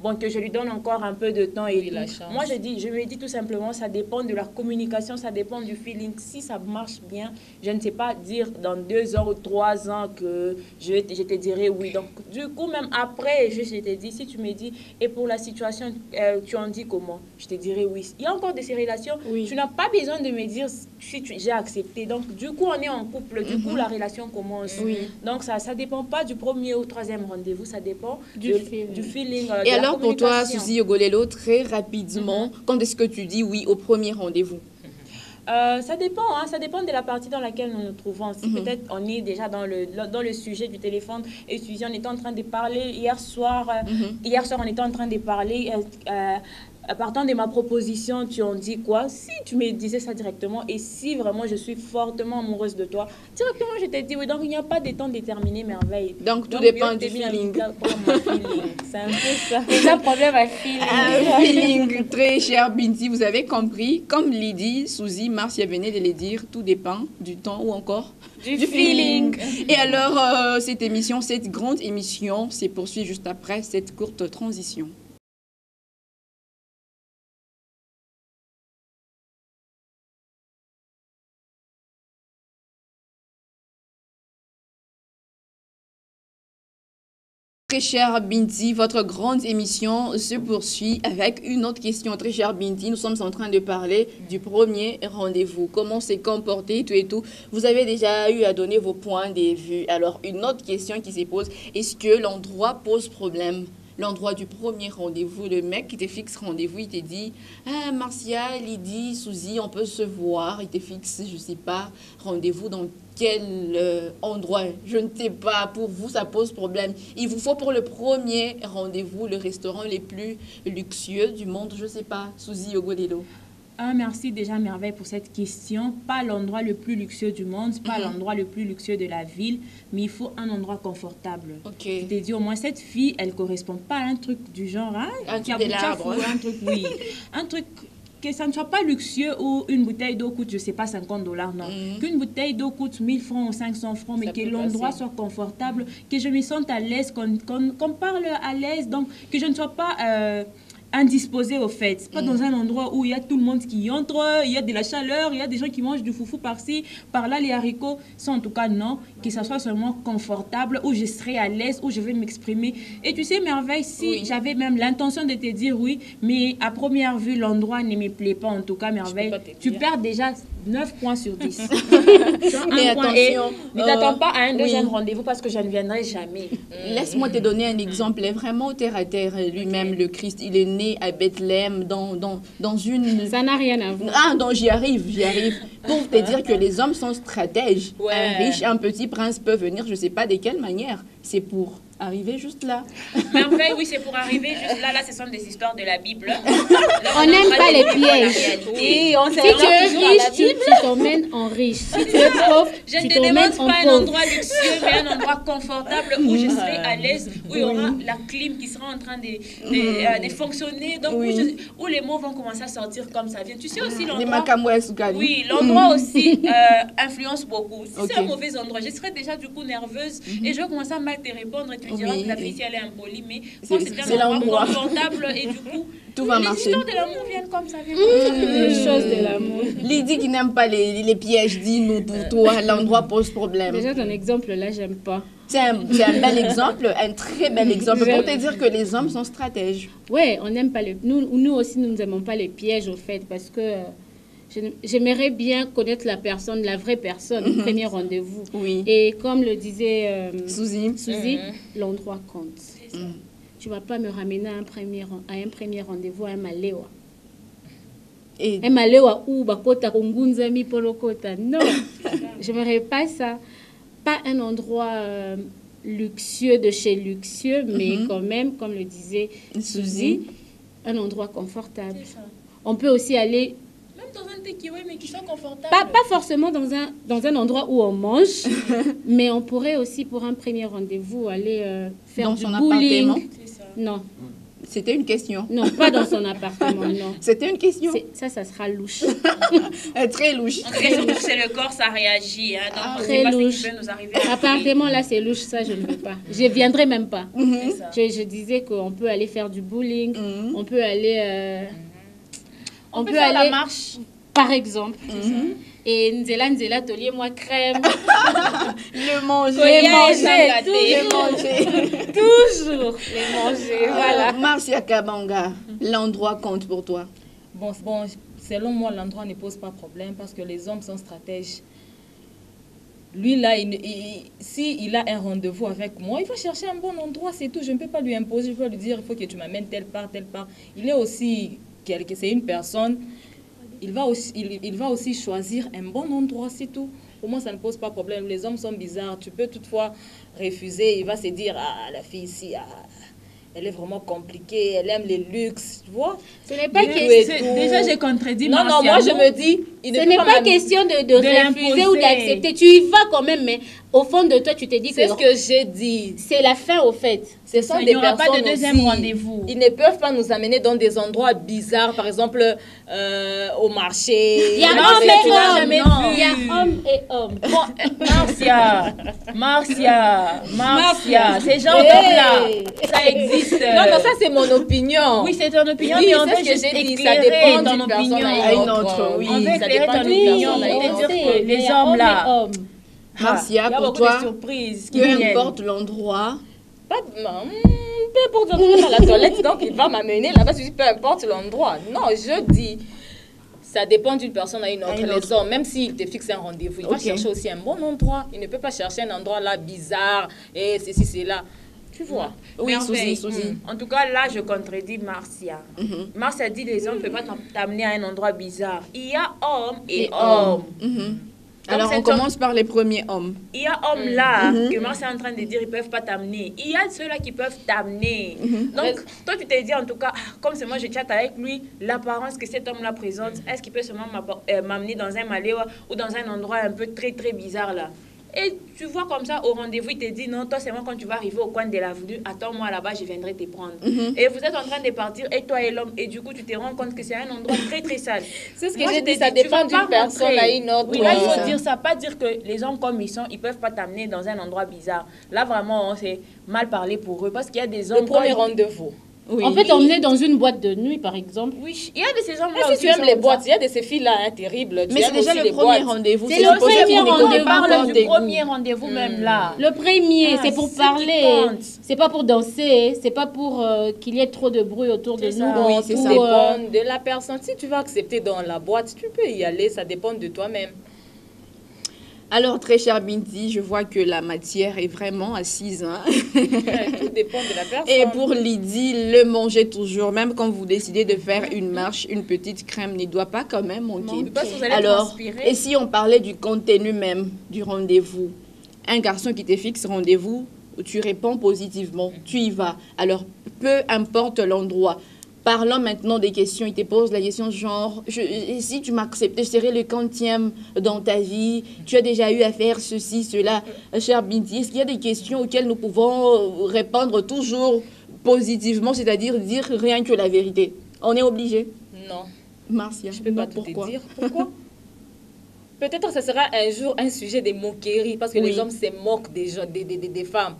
[SPEAKER 4] bon, que je lui donne encore un peu de temps. Et
[SPEAKER 2] Oui, la
[SPEAKER 4] tout.
[SPEAKER 2] chance.
[SPEAKER 4] Moi, je me dis tout simplement, ça dépend de la communication, ça dépend du feeling. Si ça marche bien, je ne sais pas dire dans 2 ans ou 3 ans que je te dirai oui. Donc, du coup, même après, je te dis, si tu me dis, et pour la situation, tu en dis comment? Je te dirai oui. Il y a encore de ces relations,
[SPEAKER 1] Oui.
[SPEAKER 4] tu n'as pas besoin de me dire si j'ai accepté. Donc, du coup, on est en couple, du coup, la relation commence.
[SPEAKER 1] Oui.
[SPEAKER 4] Donc, ça ne dépend pas du premier ou troisième rendez-vous, ça dépend
[SPEAKER 3] Du feeling.
[SPEAKER 4] du feeling.
[SPEAKER 1] Et
[SPEAKER 4] de la
[SPEAKER 1] alors pour toi,
[SPEAKER 4] communication.
[SPEAKER 1] Suzy Yogolelo, très rapidement, quand est-ce que tu dis oui au premier rendez-vous?
[SPEAKER 4] Ça dépend, hein, ça dépend de la partie dans laquelle nous nous trouvons. Si peut-être on est déjà dans le sujet du téléphone, et Suzy, on était en train de parler hier soir, on était en train de parler, partant de ma proposition, tu en dis quoi? Si tu me disais ça directement, et si vraiment je suis fortement amoureuse de toi, directement je t'ai dit oui. Donc il n'y a pas de temps déterminé, merveille.
[SPEAKER 1] Donc, tout dépend du
[SPEAKER 4] bien,
[SPEAKER 1] feeling.
[SPEAKER 4] C'est un peu ça.
[SPEAKER 3] C'est un problème à feeling.
[SPEAKER 1] Un feeling très cher, Binti, vous avez compris. Comme Lydie, Suzy, Marcia venait de le dire, tout dépend du temps ou encore du feeling. Et alors, cette grande émission se poursuit juste après cette courte transition. Très cher Binti, votre grande émission se poursuit avec une autre question. Très cher Binti, nous sommes en train de parler du premier rendez-vous. Comment s'est comporté, tout et tout. Vous avez déjà eu à donner vos points de vue. Alors, une autre question qui se pose, est-ce que l'endroit pose problème? L'endroit du premier rendez-vous, le mec qui te fixe rendez-vous, il te dit « Ah, Marcia, Lydie, Suzy, on peut se voir. » Il te fixe, je ne sais pas, rendez-vous dans quel endroit? Je ne sais pas. Pour vous, ça pose problème. Il vous faut pour le premier rendez-vous le restaurant le plus luxueux du monde. Je ne sais pas. Suzy Ogodelo.
[SPEAKER 4] Merci déjà Merveille pour cette question. Pas l'endroit le plus luxueux du monde, pas l'endroit le plus luxueux de la ville, mais il faut un endroit confortable.
[SPEAKER 1] Ok.
[SPEAKER 4] Je t'ai dit au moins cette fille, elle correspond pas à un truc du genre, hein,
[SPEAKER 1] Un truc de l'arbre.
[SPEAKER 4] un truc, oui, un truc que ça ne soit pas luxueux où une bouteille d'eau coûte, je sais pas, $50, non. Qu'une bouteille d'eau coûte 1000 francs ou 500 francs, mais
[SPEAKER 3] Ça
[SPEAKER 4] que
[SPEAKER 3] peut
[SPEAKER 4] l'endroit
[SPEAKER 3] passer.
[SPEAKER 4] soit confortable, que je me sente à l'aise, qu'on parle à l'aise, donc que je ne sois pas indisposé au fait. C'est pas dans un endroit où il y a tout le monde qui entre, il y a de la chaleur, il y a des gens qui mangent du foufou par-ci, par-là, les haricots. Ça, en tout cas, non. Que ça soit seulement confortable, où je serai à l'aise, où je vais m'exprimer. Et tu sais, Merveille, si j'avais même l'intention de te dire oui, mais à première vue, l'endroit ne me plaît pas, en tout cas, Merveille,
[SPEAKER 3] pas te
[SPEAKER 4] tu
[SPEAKER 3] dire.
[SPEAKER 4] perds déjà 9 points sur 10.
[SPEAKER 1] Mais attention,
[SPEAKER 4] ne t'attends pas à un deuxième rendez-vous parce que je ne viendrai jamais.
[SPEAKER 1] Laisse-moi te donner un exemple vraiment terre à terre. Lui-même, le Christ, il est né à Bethléem dans une...
[SPEAKER 3] Ça n'a rien à voir.
[SPEAKER 1] Ah, donc j'y arrive. Pour te dire que les hommes sont stratèges.
[SPEAKER 2] Ouais.
[SPEAKER 1] Un riche, un petit prince peut venir, je ne sais pas de quelle manière. C'est pour arriver juste là.
[SPEAKER 4] Merveille, oui, c'est pour arriver juste là. Là, ce sont des histoires de la Bible. Là,
[SPEAKER 3] On n'aime pas les pièges.
[SPEAKER 2] Oui, on
[SPEAKER 3] Si
[SPEAKER 2] s'est
[SPEAKER 3] tu es riche, tu t'emmènes en riche. Si tu es pauvre,
[SPEAKER 4] Je ne
[SPEAKER 3] tu
[SPEAKER 4] te
[SPEAKER 3] t'emmènes
[SPEAKER 4] demande
[SPEAKER 3] en
[SPEAKER 4] pas un
[SPEAKER 3] pauvre.
[SPEAKER 4] endroit luxueux, mais un endroit confortable où je serai à l'aise, où il y aura la clim qui sera en train de fonctionner, donc où les mots vont commencer à sortir comme ça vient. Tu sais aussi
[SPEAKER 1] Les
[SPEAKER 4] l'endroit...
[SPEAKER 1] Makamoué Soukali.
[SPEAKER 4] Oui, l'endroit aussi influence beaucoup. Si c'est un
[SPEAKER 1] Ok.
[SPEAKER 4] mauvais endroit, je serai déjà du coup nerveuse et je vais commencer à mal te répondre et tu me diras
[SPEAKER 1] Oui.
[SPEAKER 4] que la fille, si elle est impolie, mais
[SPEAKER 1] C'est-
[SPEAKER 4] quand
[SPEAKER 1] c'est
[SPEAKER 4] c'est un endroit
[SPEAKER 1] l'endroit.
[SPEAKER 4] confortable et du coup,
[SPEAKER 1] Tout va
[SPEAKER 4] les
[SPEAKER 1] marcher.
[SPEAKER 4] histoires de l'amour viennent comme ça. Viennent comme ça.
[SPEAKER 3] Les choses de l'amour.
[SPEAKER 1] Lydie qui n'aime pas les pièges, dis-nous pour toi, l'endroit pose problème.
[SPEAKER 3] Déjà, ton exemple là, j'aime pas.
[SPEAKER 1] C'est un bel exemple, un très bel exemple pour te dire que les hommes sont stratèges.
[SPEAKER 3] Ouais, on n'aime pas les. Nous aussi, nous n'aimons pas les pièges au fait parce que j'aimerais bien connaître la personne, la vraie personne, au premier rendez-vous.
[SPEAKER 1] Oui.
[SPEAKER 3] Et comme le disait
[SPEAKER 1] Suzy.
[SPEAKER 3] Suzy, l'endroit compte. Tu vas pas me ramener à un premier rendez-vous à un Malewa.
[SPEAKER 1] Et
[SPEAKER 3] Un Malewa ou bakota kongunzami polokota. Non, j'aimerais pas ça. Pas un endroit luxueux de chez luxueux, mais quand même, comme le disait Suzy, un endroit confortable.
[SPEAKER 4] C'est ça.
[SPEAKER 3] On peut aussi aller,
[SPEAKER 4] Même dans un takeaway, mais qui soit confortable.
[SPEAKER 3] pas forcément dans un endroit où on mange, mais on pourrait aussi, pour un premier rendez-vous, aller faire
[SPEAKER 1] Dans
[SPEAKER 3] du
[SPEAKER 1] son
[SPEAKER 3] bowling.
[SPEAKER 1] appartement.
[SPEAKER 4] C'est ça.
[SPEAKER 3] Non,
[SPEAKER 1] c'était une question.
[SPEAKER 3] non, pas dans son appartement, non.
[SPEAKER 1] C'était une question.
[SPEAKER 3] Ça sera louche.
[SPEAKER 1] Très louche.
[SPEAKER 4] En tout cas, surtout, c'est le corps, ça réagit. Hein, donc, on ne
[SPEAKER 3] très
[SPEAKER 4] sait pas ce
[SPEAKER 3] louche.
[SPEAKER 4] qui peut nous arriver. après.
[SPEAKER 3] Appartement, là, c'est louche, ça, je ne veux pas. Je viendrai même pas.
[SPEAKER 4] C'est ça.
[SPEAKER 3] Je disais qu'on peut aller faire du bowling, on peut aller...
[SPEAKER 4] On peut faire la
[SPEAKER 3] aller,
[SPEAKER 4] marche.
[SPEAKER 3] par exemple. Et Nzela, tolier, moi, crème.
[SPEAKER 1] Le manger.
[SPEAKER 3] Les manger,
[SPEAKER 1] Le manger.
[SPEAKER 3] toujours les manger, voilà.
[SPEAKER 1] Marcia Kabanga, l'endroit compte pour toi.
[SPEAKER 2] Bon, selon moi, l'endroit ne pose pas problème parce que les hommes sont stratèges. Lui, là, s'il a un rendez-vous avec moi, il va chercher un bon endroit, c'est tout. Je ne peux pas lui imposer, je peux lui dire, il faut que tu m'amènes telle part, telle part. Il est aussi, c'est une personne, il va aussi choisir un bon endroit, c'est tout. Pour moi, ça ne pose pas problème. Les hommes sont bizarres. Tu peux toutefois refuser. Il va se dire, ah, la fille ici, ah, elle est vraiment compliquée, elle aime les luxes, tu vois.
[SPEAKER 3] Ce n'est pas
[SPEAKER 2] Tout
[SPEAKER 3] question...
[SPEAKER 2] et tout.
[SPEAKER 4] Déjà, j'ai contredit
[SPEAKER 2] Non, non,
[SPEAKER 4] Marcia.
[SPEAKER 2] moi, je me dis, il
[SPEAKER 3] Ce
[SPEAKER 2] ne
[SPEAKER 3] n'est
[SPEAKER 2] peut
[SPEAKER 3] pas
[SPEAKER 2] m'amener-
[SPEAKER 3] question de refuser ou
[SPEAKER 4] l'imposer.
[SPEAKER 3] d'accepter. Tu y vas quand même, mais au fond de toi, tu te dis
[SPEAKER 2] C'est
[SPEAKER 3] que
[SPEAKER 2] ce que j'ai dit.
[SPEAKER 3] c'est la fin, au fait.
[SPEAKER 2] Ce sont
[SPEAKER 4] Il
[SPEAKER 2] des
[SPEAKER 4] n'y aura pas
[SPEAKER 2] personnes
[SPEAKER 4] de deuxième
[SPEAKER 2] aussi.
[SPEAKER 4] rendez-vous.
[SPEAKER 2] Ils ne peuvent pas nous amener dans des endroits bizarres, par exemple au marché.
[SPEAKER 3] Il y a
[SPEAKER 4] Non,
[SPEAKER 3] homme
[SPEAKER 4] mais
[SPEAKER 3] et
[SPEAKER 4] tu n'as
[SPEAKER 3] homme.
[SPEAKER 4] jamais
[SPEAKER 3] Non.
[SPEAKER 4] vu.
[SPEAKER 3] Il y a homme et homme.
[SPEAKER 4] Marcia, ces gens
[SPEAKER 2] Hey.
[SPEAKER 4] là, ça existe.
[SPEAKER 2] Non, non, ça c'est mon opinion.
[SPEAKER 4] Oui, c'est ton opinion,
[SPEAKER 2] Oui,
[SPEAKER 4] mais on
[SPEAKER 2] c'est
[SPEAKER 4] veut
[SPEAKER 2] ce que
[SPEAKER 4] juste
[SPEAKER 2] j'ai dit, ça
[SPEAKER 4] éclairer
[SPEAKER 2] dépend
[SPEAKER 4] ton
[SPEAKER 2] d'une personne
[SPEAKER 4] opinion.
[SPEAKER 2] à une autre.
[SPEAKER 1] Oui.
[SPEAKER 4] On veut
[SPEAKER 2] ça
[SPEAKER 4] éclairer
[SPEAKER 2] dépend
[SPEAKER 4] ton
[SPEAKER 2] d'une
[SPEAKER 4] opinion.
[SPEAKER 2] personne à une
[SPEAKER 4] On
[SPEAKER 2] autre.
[SPEAKER 4] veut dire que
[SPEAKER 3] Il y
[SPEAKER 4] les
[SPEAKER 3] a
[SPEAKER 4] hommes là,
[SPEAKER 3] homme et homme.
[SPEAKER 1] Marcia,
[SPEAKER 4] il y a
[SPEAKER 1] pour
[SPEAKER 4] beaucoup de
[SPEAKER 1] toi,
[SPEAKER 4] surprises qui
[SPEAKER 1] peu
[SPEAKER 4] viennent.
[SPEAKER 1] importe l'endroit,
[SPEAKER 2] Pas peu importe l'endroit, la toilette, donc il va m'amener là-bas, je dis peu importe l'endroit. Non, je dis, ça dépend d'une personne à une autre. Les hommes, même s'il te fixe un rendez-vous, il va chercher aussi un bon endroit. Il ne peut pas chercher un endroit là bizarre, et ceci, c'est là. Tu vois?
[SPEAKER 1] Oui, Suzy.
[SPEAKER 4] En tout cas, là, je contredis Marcia. Marcia dit les hommes ne peuvent pas t'amener à un endroit bizarre. Il y a hommes et hommes.
[SPEAKER 1] Alors, on commence par les premiers hommes.
[SPEAKER 4] Il y a hommes là que Marcia est en train de dire ils ne peuvent pas t'amener. Il y a ceux-là qui peuvent t'amener. Donc, toi, tu t'es dit en tout cas, comme c'est moi, je chatte avec lui, l'apparence que cet homme-là présente, est-ce qu'il peut seulement m'amener dans un malais ou dans un endroit un peu très, très bizarre là? Et tu vois comme ça, au rendez-vous, il te dit, non, toi, c'est moi, quand tu vas arriver au coin de l'avenue, attends-moi là-bas, je viendrai te prendre. Et vous êtes en train de partir, et toi et l'homme, et du coup, tu te rends compte que c'est un endroit très, très sale.
[SPEAKER 2] C'est ce que j'ai dit, ça dépend d'une personne à une autre.
[SPEAKER 4] Oui, là, il faut dire ça, pas dire que les hommes comme ils sont, ils peuvent pas t'amener dans un endroit bizarre. Là, vraiment, c'est mal parlé pour eux, parce qu'il y a des hommes...
[SPEAKER 2] Le premier rendez-vous.
[SPEAKER 3] Oui. On peut t'emmener dans une boîte de nuit, par exemple.
[SPEAKER 4] Oui, il y a de ces hommes-là.
[SPEAKER 2] Si tu aimes les boîtes, il y a de ces filles-là terribles.
[SPEAKER 1] Mais c'est déjà le premier rendez-vous.
[SPEAKER 3] C'est le premier rendez-vous.
[SPEAKER 4] On parle du premier rendez-vous même là.
[SPEAKER 3] Le premier, c'est pour parler. C'est pas pour danser. C'est pas pour qu'il y ait trop de bruit autour de nous.
[SPEAKER 2] Oui, c'est ça. Ça dépend de la personne. Si tu vas accepter dans la boîte, tu peux y aller. Ça dépend de toi-même.
[SPEAKER 1] Alors, très cher Binti, je vois que la matière est vraiment assise. Hein?
[SPEAKER 2] Tout dépend de la personne.
[SPEAKER 1] Et pour Lydie, le manger toujours, même quand vous décidez de faire une marche, une petite crème ne doit pas quand même manquer.
[SPEAKER 4] Non, parce que vous allez
[SPEAKER 1] alors,
[SPEAKER 4] transpirer.
[SPEAKER 1] Et si on parlait du contenu même du rendez-vous, un garçon qui te fixe rendez-vous, tu réponds positivement, tu y vas. Alors, peu importe l'endroit. Parlons maintenant des questions. Il te pose la question genre, si tu m'acceptes, je serai le 40e dans ta vie. Tu as déjà eu à faire ceci, cela. Cher Binti, est-ce qu'il y a des questions auxquelles nous pouvons répondre toujours positivement, c'est-à-dire dire rien que la vérité? On est obligé?
[SPEAKER 2] Non.
[SPEAKER 1] Marcia,
[SPEAKER 2] je ne peux pas tout te dire. Pourquoi? Peut-être que ce sera un jour un sujet de moquerie, parce que les hommes se moquent des femmes.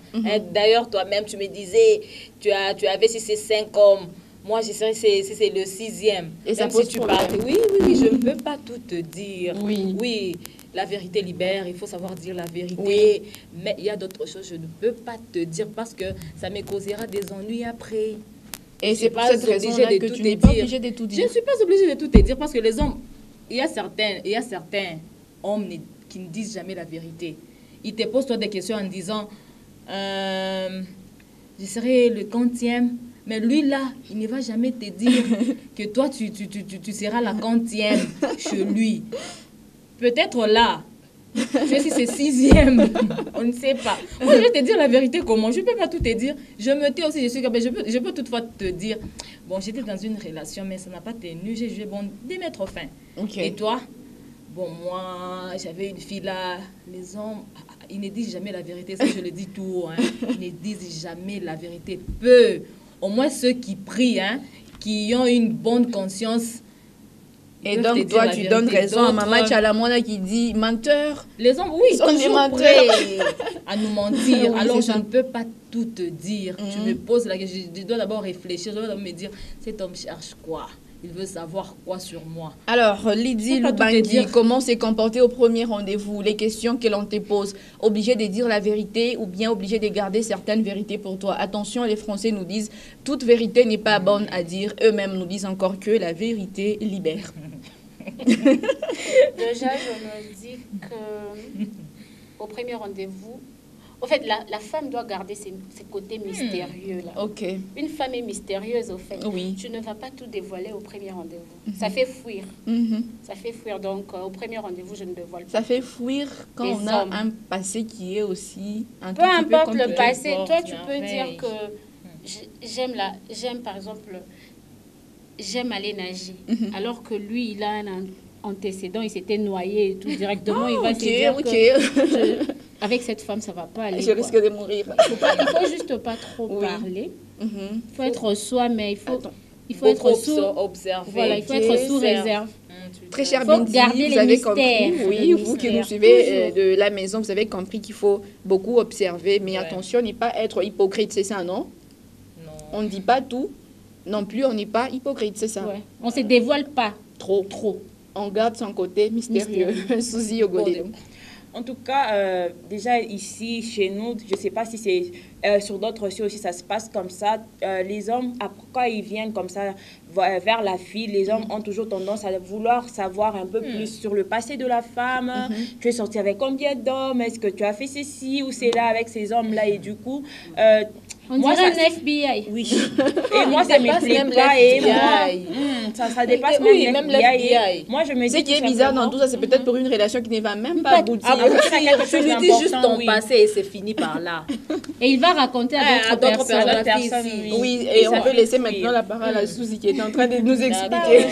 [SPEAKER 2] D'ailleurs, toi-même, tu me disais, tu avais si c'est 5 hommes. Moi, je sais c'est le 6e.
[SPEAKER 1] Et ça
[SPEAKER 2] même
[SPEAKER 1] pose
[SPEAKER 2] si tu
[SPEAKER 1] problème.
[SPEAKER 2] parles. Oui, je ne peux pas tout te dire. Oui, la vérité libère, il faut savoir dire la vérité.
[SPEAKER 1] Oui.
[SPEAKER 2] Mais il y a d'autres choses, je ne peux pas te dire parce que ça me causera des ennuis après.
[SPEAKER 1] Et c'est pour cette raison-là que tu n'es pas obligée de tout dire.
[SPEAKER 2] Je ne suis pas obligée de tout te dire parce que les hommes, il y a certains hommes qui ne disent jamais la vérité. Ils te posent toi des questions en disant, je serai le 40e. Mais lui, là, il ne va jamais te dire que toi, tu seras la 40e chez lui. Peut-être là, si c'est 6e, on ne sait pas. Moi, je vais te dire la vérité comment. Je ne peux pas tout te dire. Je me tais aussi, je peux toutefois te dire, bon, j'étais dans une relation, mais ça n'a pas tenu. J'ai joué, bon, de mettre fin. Et toi? Bon, moi, j'avais une fille là. Les hommes, ils ne disent jamais la vérité. Ça, je le dis tout. Hein. Ils ne disent jamais la vérité. Peu. Au moins ceux qui prient, hein, qui ont une bonne conscience.
[SPEAKER 1] Et donc, toi, tu donnes raison à Maman Chalamona qui dit menteur.
[SPEAKER 2] Les hommes, oui,
[SPEAKER 1] sont
[SPEAKER 2] toujours prêts à nous mentir.
[SPEAKER 1] Oui,
[SPEAKER 2] alors, je ne peux pas tout te dire. Tu me poses la question, je dois d'abord réfléchir, je dois me dire, cet homme cherche quoi? Il veut savoir quoi sur moi?
[SPEAKER 1] Alors, Lydie Lubangui, comment s'est comporté au premier rendez-vous? Les questions que l'on te pose. Obligé de dire la vérité ou bien obligé de garder certaines vérités pour toi? Attention, les Français nous disent, toute vérité n'est pas bonne à dire. Eux-mêmes nous disent encore que la vérité libère.
[SPEAKER 3] Déjà, je me dis qu'au premier rendez-vous, en fait, la femme doit garder ses côtés mystérieux. Là.
[SPEAKER 1] Ok.
[SPEAKER 3] Une femme est mystérieuse, au fait.
[SPEAKER 1] Oui.
[SPEAKER 3] Tu ne vas pas tout dévoiler au premier rendez-vous. Ça fait fuir. Ça fait fuir. Donc, au premier rendez-vous, je ne dévoile pas.
[SPEAKER 1] Ça fait fuir quand on a un passé qui est aussi un
[SPEAKER 3] peu importe
[SPEAKER 1] peu
[SPEAKER 3] le passé. Toi, tu peux dire que j'aime, par exemple, j'aime aller nager. Alors que lui, il a un antécédent, il s'était noyé et tout. Directement, il va se dire que... Avec cette femme, ça ne va pas aller.
[SPEAKER 1] Je risque de mourir.
[SPEAKER 3] Il faut juste pas trop parler. Il faut être soi, mais il faut être sous
[SPEAKER 2] observer.
[SPEAKER 3] Voilà, il faut être sous réserve.
[SPEAKER 1] Très cher Binti, vous avez compris. Oui, vous qui nous suivez de la maison, vous avez compris qu'il faut beaucoup observer, mais attention, ne pas être hypocrite, c'est ça, non?
[SPEAKER 2] Non.
[SPEAKER 1] On ne dit pas tout, non plus, on n'est pas hypocrite, c'est ça.
[SPEAKER 3] Ouais. On ne se dévoile pas.
[SPEAKER 1] Trop. On garde son côté mystérieux. Suzy Ogodelo.
[SPEAKER 4] En tout cas, déjà ici, chez nous, je ne sais pas si c'est sur d'autres cieux aussi, ça se passe comme ça. Les hommes, quand ils viennent comme ça vers la fille, les hommes ont toujours tendance à vouloir savoir un peu plus sur le passé de la femme. Tu es sorti avec combien d'hommes? Est-ce que tu as fait ceci ou cela avec ces hommes-là? Et du coup...
[SPEAKER 3] On
[SPEAKER 4] moi,
[SPEAKER 3] dirait
[SPEAKER 4] ça,
[SPEAKER 3] un FBI.
[SPEAKER 4] oui. Et moi, ça ne me plaît pas. Et moi, ça dépasse même l'FBI. Moi, je me dis
[SPEAKER 1] ce qui est bizarre dans tout ça, c'est peut-être pour une relation qui ne va même pas aboutir.
[SPEAKER 2] Tu lui dis juste ton passé et c'est fini par là.
[SPEAKER 3] Et il va raconter à d'autres personnes.
[SPEAKER 1] Oui, et on peut laisser maintenant la parole à Suzy qui est en train de nous expliquer.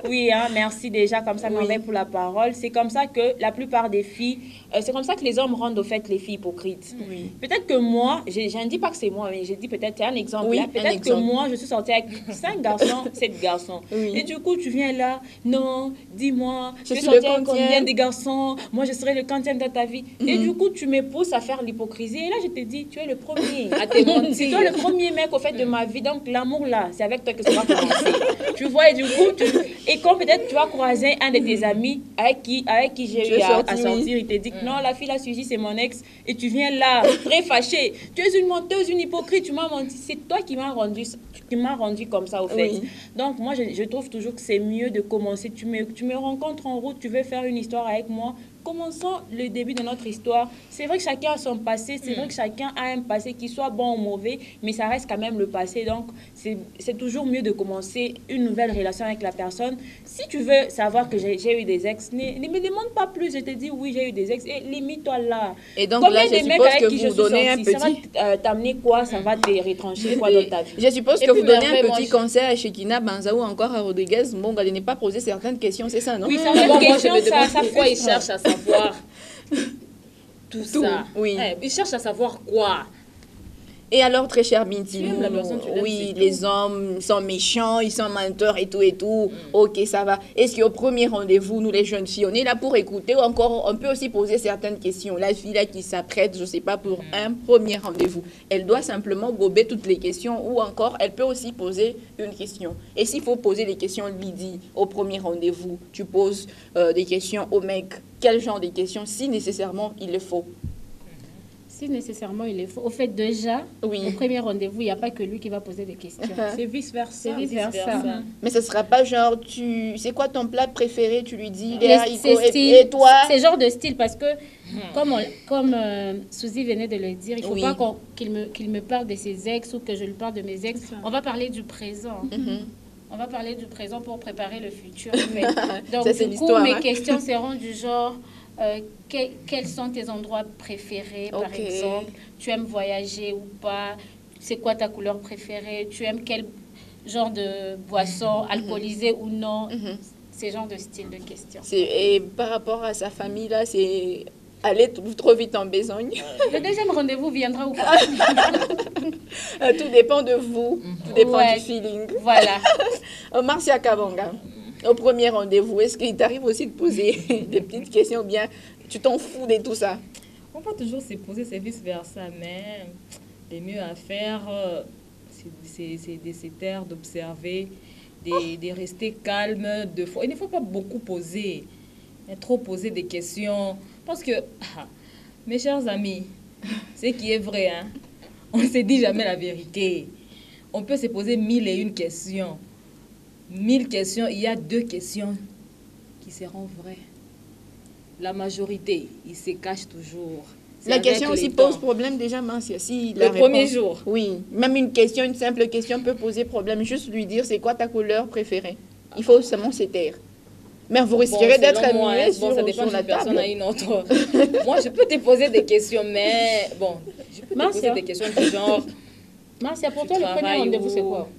[SPEAKER 4] Oui, hein, merci déjà, comme ça, Maman, pour la parole. C'est comme ça que la plupart des filles, c'est comme ça que les hommes rendent au fait les filles hypocrites.
[SPEAKER 1] Oui.
[SPEAKER 4] Peut-être que moi, je ne dis pas que c'est moi, mais j'ai dit peut-être, c'est un exemple.
[SPEAKER 1] Oui,
[SPEAKER 4] peut-être que moi, je suis sortie avec 5 garçons, 7 garçons.
[SPEAKER 1] Oui.
[SPEAKER 4] Et du coup, tu viens là, non, dis-moi,
[SPEAKER 1] je suis
[SPEAKER 4] sortie
[SPEAKER 1] le
[SPEAKER 4] avec combien de garçons? Moi, je serai le 40e de ta vie. Et du coup, tu me pousses à faire l'hypocrisie. Et là, je te dis, tu es le premier à te mentir. C'est toi le premier mec au fait de ma vie. Donc, l'amour là, c'est avec toi que ça va commencer. Tu vois, et du coup, et quand peut-être tu vas croiser un de tes amis avec qui j'ai eu à sortir, il te dit que non, la fille là, Suzy, c'est mon ex. Et tu viens là, très fâché. Tu es une menteuse, une hypocrite, tu m'as menti. C'est toi qui m'as rendu comme ça, au fait.
[SPEAKER 1] Oui.
[SPEAKER 4] Donc, moi, je trouve toujours que c'est mieux de commencer. Tu me rencontres en route, tu veux faire une histoire avec moi. Commençons le début de notre histoire. C'est vrai que chacun a son passé, c'est vrai que chacun a un passé qui soit bon ou mauvais, mais ça reste quand même le passé. Donc, c'est toujours mieux de commencer une nouvelle relation avec la personne. Si tu veux savoir que j'ai eu des ex, ne me demande pas plus. Je te dis oui, j'ai eu des ex et limite-toi là.
[SPEAKER 1] Et donc
[SPEAKER 4] combien
[SPEAKER 1] là, je
[SPEAKER 4] de mecs
[SPEAKER 1] suppose
[SPEAKER 4] avec
[SPEAKER 1] que
[SPEAKER 4] qui je
[SPEAKER 1] vous
[SPEAKER 4] suis
[SPEAKER 1] donnez un
[SPEAKER 4] sortie,
[SPEAKER 1] petit...
[SPEAKER 4] ça va t'amener quoi? Ça va te retrancher quoi dans ta vie?
[SPEAKER 1] Je suppose
[SPEAKER 2] Et
[SPEAKER 1] que
[SPEAKER 2] puis,
[SPEAKER 1] vous donnez un
[SPEAKER 2] vraiment,
[SPEAKER 1] petit conseil à Shekina, Banza ou encore à Rodriguez. Bon, de ne pas poser certaines questions, c'est ça, non?
[SPEAKER 4] Oui, ça
[SPEAKER 2] Moi, je
[SPEAKER 4] question,
[SPEAKER 2] me demande
[SPEAKER 4] ça
[SPEAKER 2] pourquoi il
[SPEAKER 4] frustre.
[SPEAKER 2] cherche à savoir tout ça.
[SPEAKER 1] Oui.
[SPEAKER 2] Il cherche à savoir quoi?
[SPEAKER 1] Et alors, très cher Binti,
[SPEAKER 2] Tu aimes la personne, tu l'aimes,
[SPEAKER 1] oui,
[SPEAKER 2] c'est
[SPEAKER 1] les
[SPEAKER 2] tout.
[SPEAKER 1] hommes sont méchants, ils sont menteurs et tout. Ok, ça va. Est-ce qu'au premier rendez-vous, nous les jeunes filles, on est là pour écouter ou encore on peut aussi poser certaines questions? La fille là qui s'apprête, je sais pas, pour un premier rendez-vous, elle doit simplement gober toutes les questions ou encore elle peut aussi poser une question. Et s'il faut poser des questions, Lydie, au premier rendez-vous, tu poses des questions au mec. Quel genre de questions, si nécessairement il le faut?
[SPEAKER 3] Si nécessairement il est faux. Au fait, déjà,
[SPEAKER 1] Oui.
[SPEAKER 3] au premier rendez-vous, il n'y a pas que lui qui va poser des questions.
[SPEAKER 4] C'est vice-versa.
[SPEAKER 3] C'est vice-versa.
[SPEAKER 1] Mais ce sera pas genre, c'est quoi ton plat préféré? Tu lui dis, les
[SPEAKER 3] Mais
[SPEAKER 1] haricots,
[SPEAKER 3] c'est style,
[SPEAKER 1] et toi?
[SPEAKER 3] c'est genre de style parce que, comme Suzy venait de le dire, il ne faut
[SPEAKER 1] Oui.
[SPEAKER 3] pas qu'il me parle de ses ex ou que je lui parle de mes ex. On va parler du présent. On va parler du présent pour préparer le futur. En fait. Donc,
[SPEAKER 1] Ça, c'est
[SPEAKER 3] du coup,
[SPEAKER 1] l'histoire,
[SPEAKER 3] mes
[SPEAKER 1] hein.
[SPEAKER 3] questions seront du genre... quels sont tes endroits préférés, par
[SPEAKER 1] Ok.
[SPEAKER 3] exemple? Tu aimes voyager ou pas? C'est quoi ta couleur préférée? Tu aimes quel genre de boisson, alcoolisée ou non? Ces genres de style de questions.
[SPEAKER 1] Et par rapport à sa famille, là, c'est aller trop vite en besogne.
[SPEAKER 3] Le deuxième rendez-vous viendra ou pas?
[SPEAKER 1] Tout dépend de vous, tout dépend
[SPEAKER 3] Ouais.
[SPEAKER 1] du feeling.
[SPEAKER 3] Voilà.
[SPEAKER 1] Marcia Kabanga, au premier rendez-vous, est-ce qu'il t'arrive aussi de poser des petites questions ou bien tu t'en fous de tout ça?
[SPEAKER 2] On va toujours se poser, c'est vice-versa, mais le mieux à faire, c'est de se taire, d'observer, de rester calme. Il ne faut pas beaucoup poser, mais trop poser des questions. Parce que, mes chers amis, ce qui est vrai, hein, on ne se dit jamais la vérité. On peut se poser 1001 questions. 1000 questions, il y a 2 questions qui seront vraies. La majorité, ils se cachent toujours. C'est
[SPEAKER 1] La
[SPEAKER 2] avec
[SPEAKER 1] question
[SPEAKER 2] le
[SPEAKER 1] aussi
[SPEAKER 2] temps.
[SPEAKER 1] pose problème déjà, Marcia. Si
[SPEAKER 2] Le premier jour.
[SPEAKER 1] Oui, même une question, une simple question peut poser problème. Juste lui dire, c'est quoi ta couleur préférée? Il faut seulement se taire. Mais vous risquerez
[SPEAKER 2] Bon,
[SPEAKER 1] d'être
[SPEAKER 2] selon moi,
[SPEAKER 1] muet
[SPEAKER 2] bon, ça dépend
[SPEAKER 1] sur la
[SPEAKER 2] d'une personne
[SPEAKER 1] table.
[SPEAKER 2] à une autre. Moi, je peux te poser des questions, mais bon, je peux te
[SPEAKER 3] Marcia.
[SPEAKER 2] poser des questions du genre.
[SPEAKER 3] Marcia, pour
[SPEAKER 2] Tu
[SPEAKER 3] toi, le premier
[SPEAKER 2] travailles
[SPEAKER 3] rendez-vous,
[SPEAKER 2] où?
[SPEAKER 3] c'est quoi?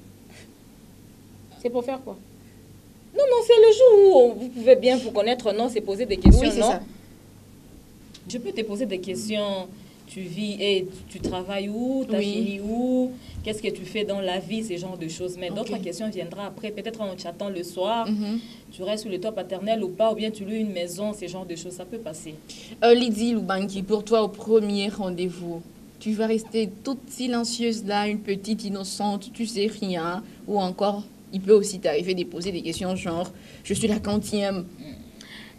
[SPEAKER 3] C'est pour faire quoi?
[SPEAKER 2] Non, c'est le jour où vous pouvez bien vous connaître, non, c'est poser des questions,
[SPEAKER 1] Oui, c'est
[SPEAKER 2] non?
[SPEAKER 1] ça.
[SPEAKER 2] Je peux te poser des questions. Tu vis et tu travailles où? Tu as
[SPEAKER 1] Oui.
[SPEAKER 2] fini où? Qu'est-ce que tu fais dans la vie? Ce genre de choses. Mais
[SPEAKER 1] Ok.
[SPEAKER 2] d'autres questions viendront après. Peut-être en chattant le soir.
[SPEAKER 1] Mhm.
[SPEAKER 2] Tu restes sous le toit paternel ou pas? Ou bien tu loues une maison? Ce genre de choses. Ça peut passer.
[SPEAKER 1] Lydie Loubanki, pour toi, au premier rendez-vous, tu vas rester toute silencieuse là, une petite innocente, tu sais rien, ou encore, il peut aussi t'arriver de poser des questions genre, je suis la quantième.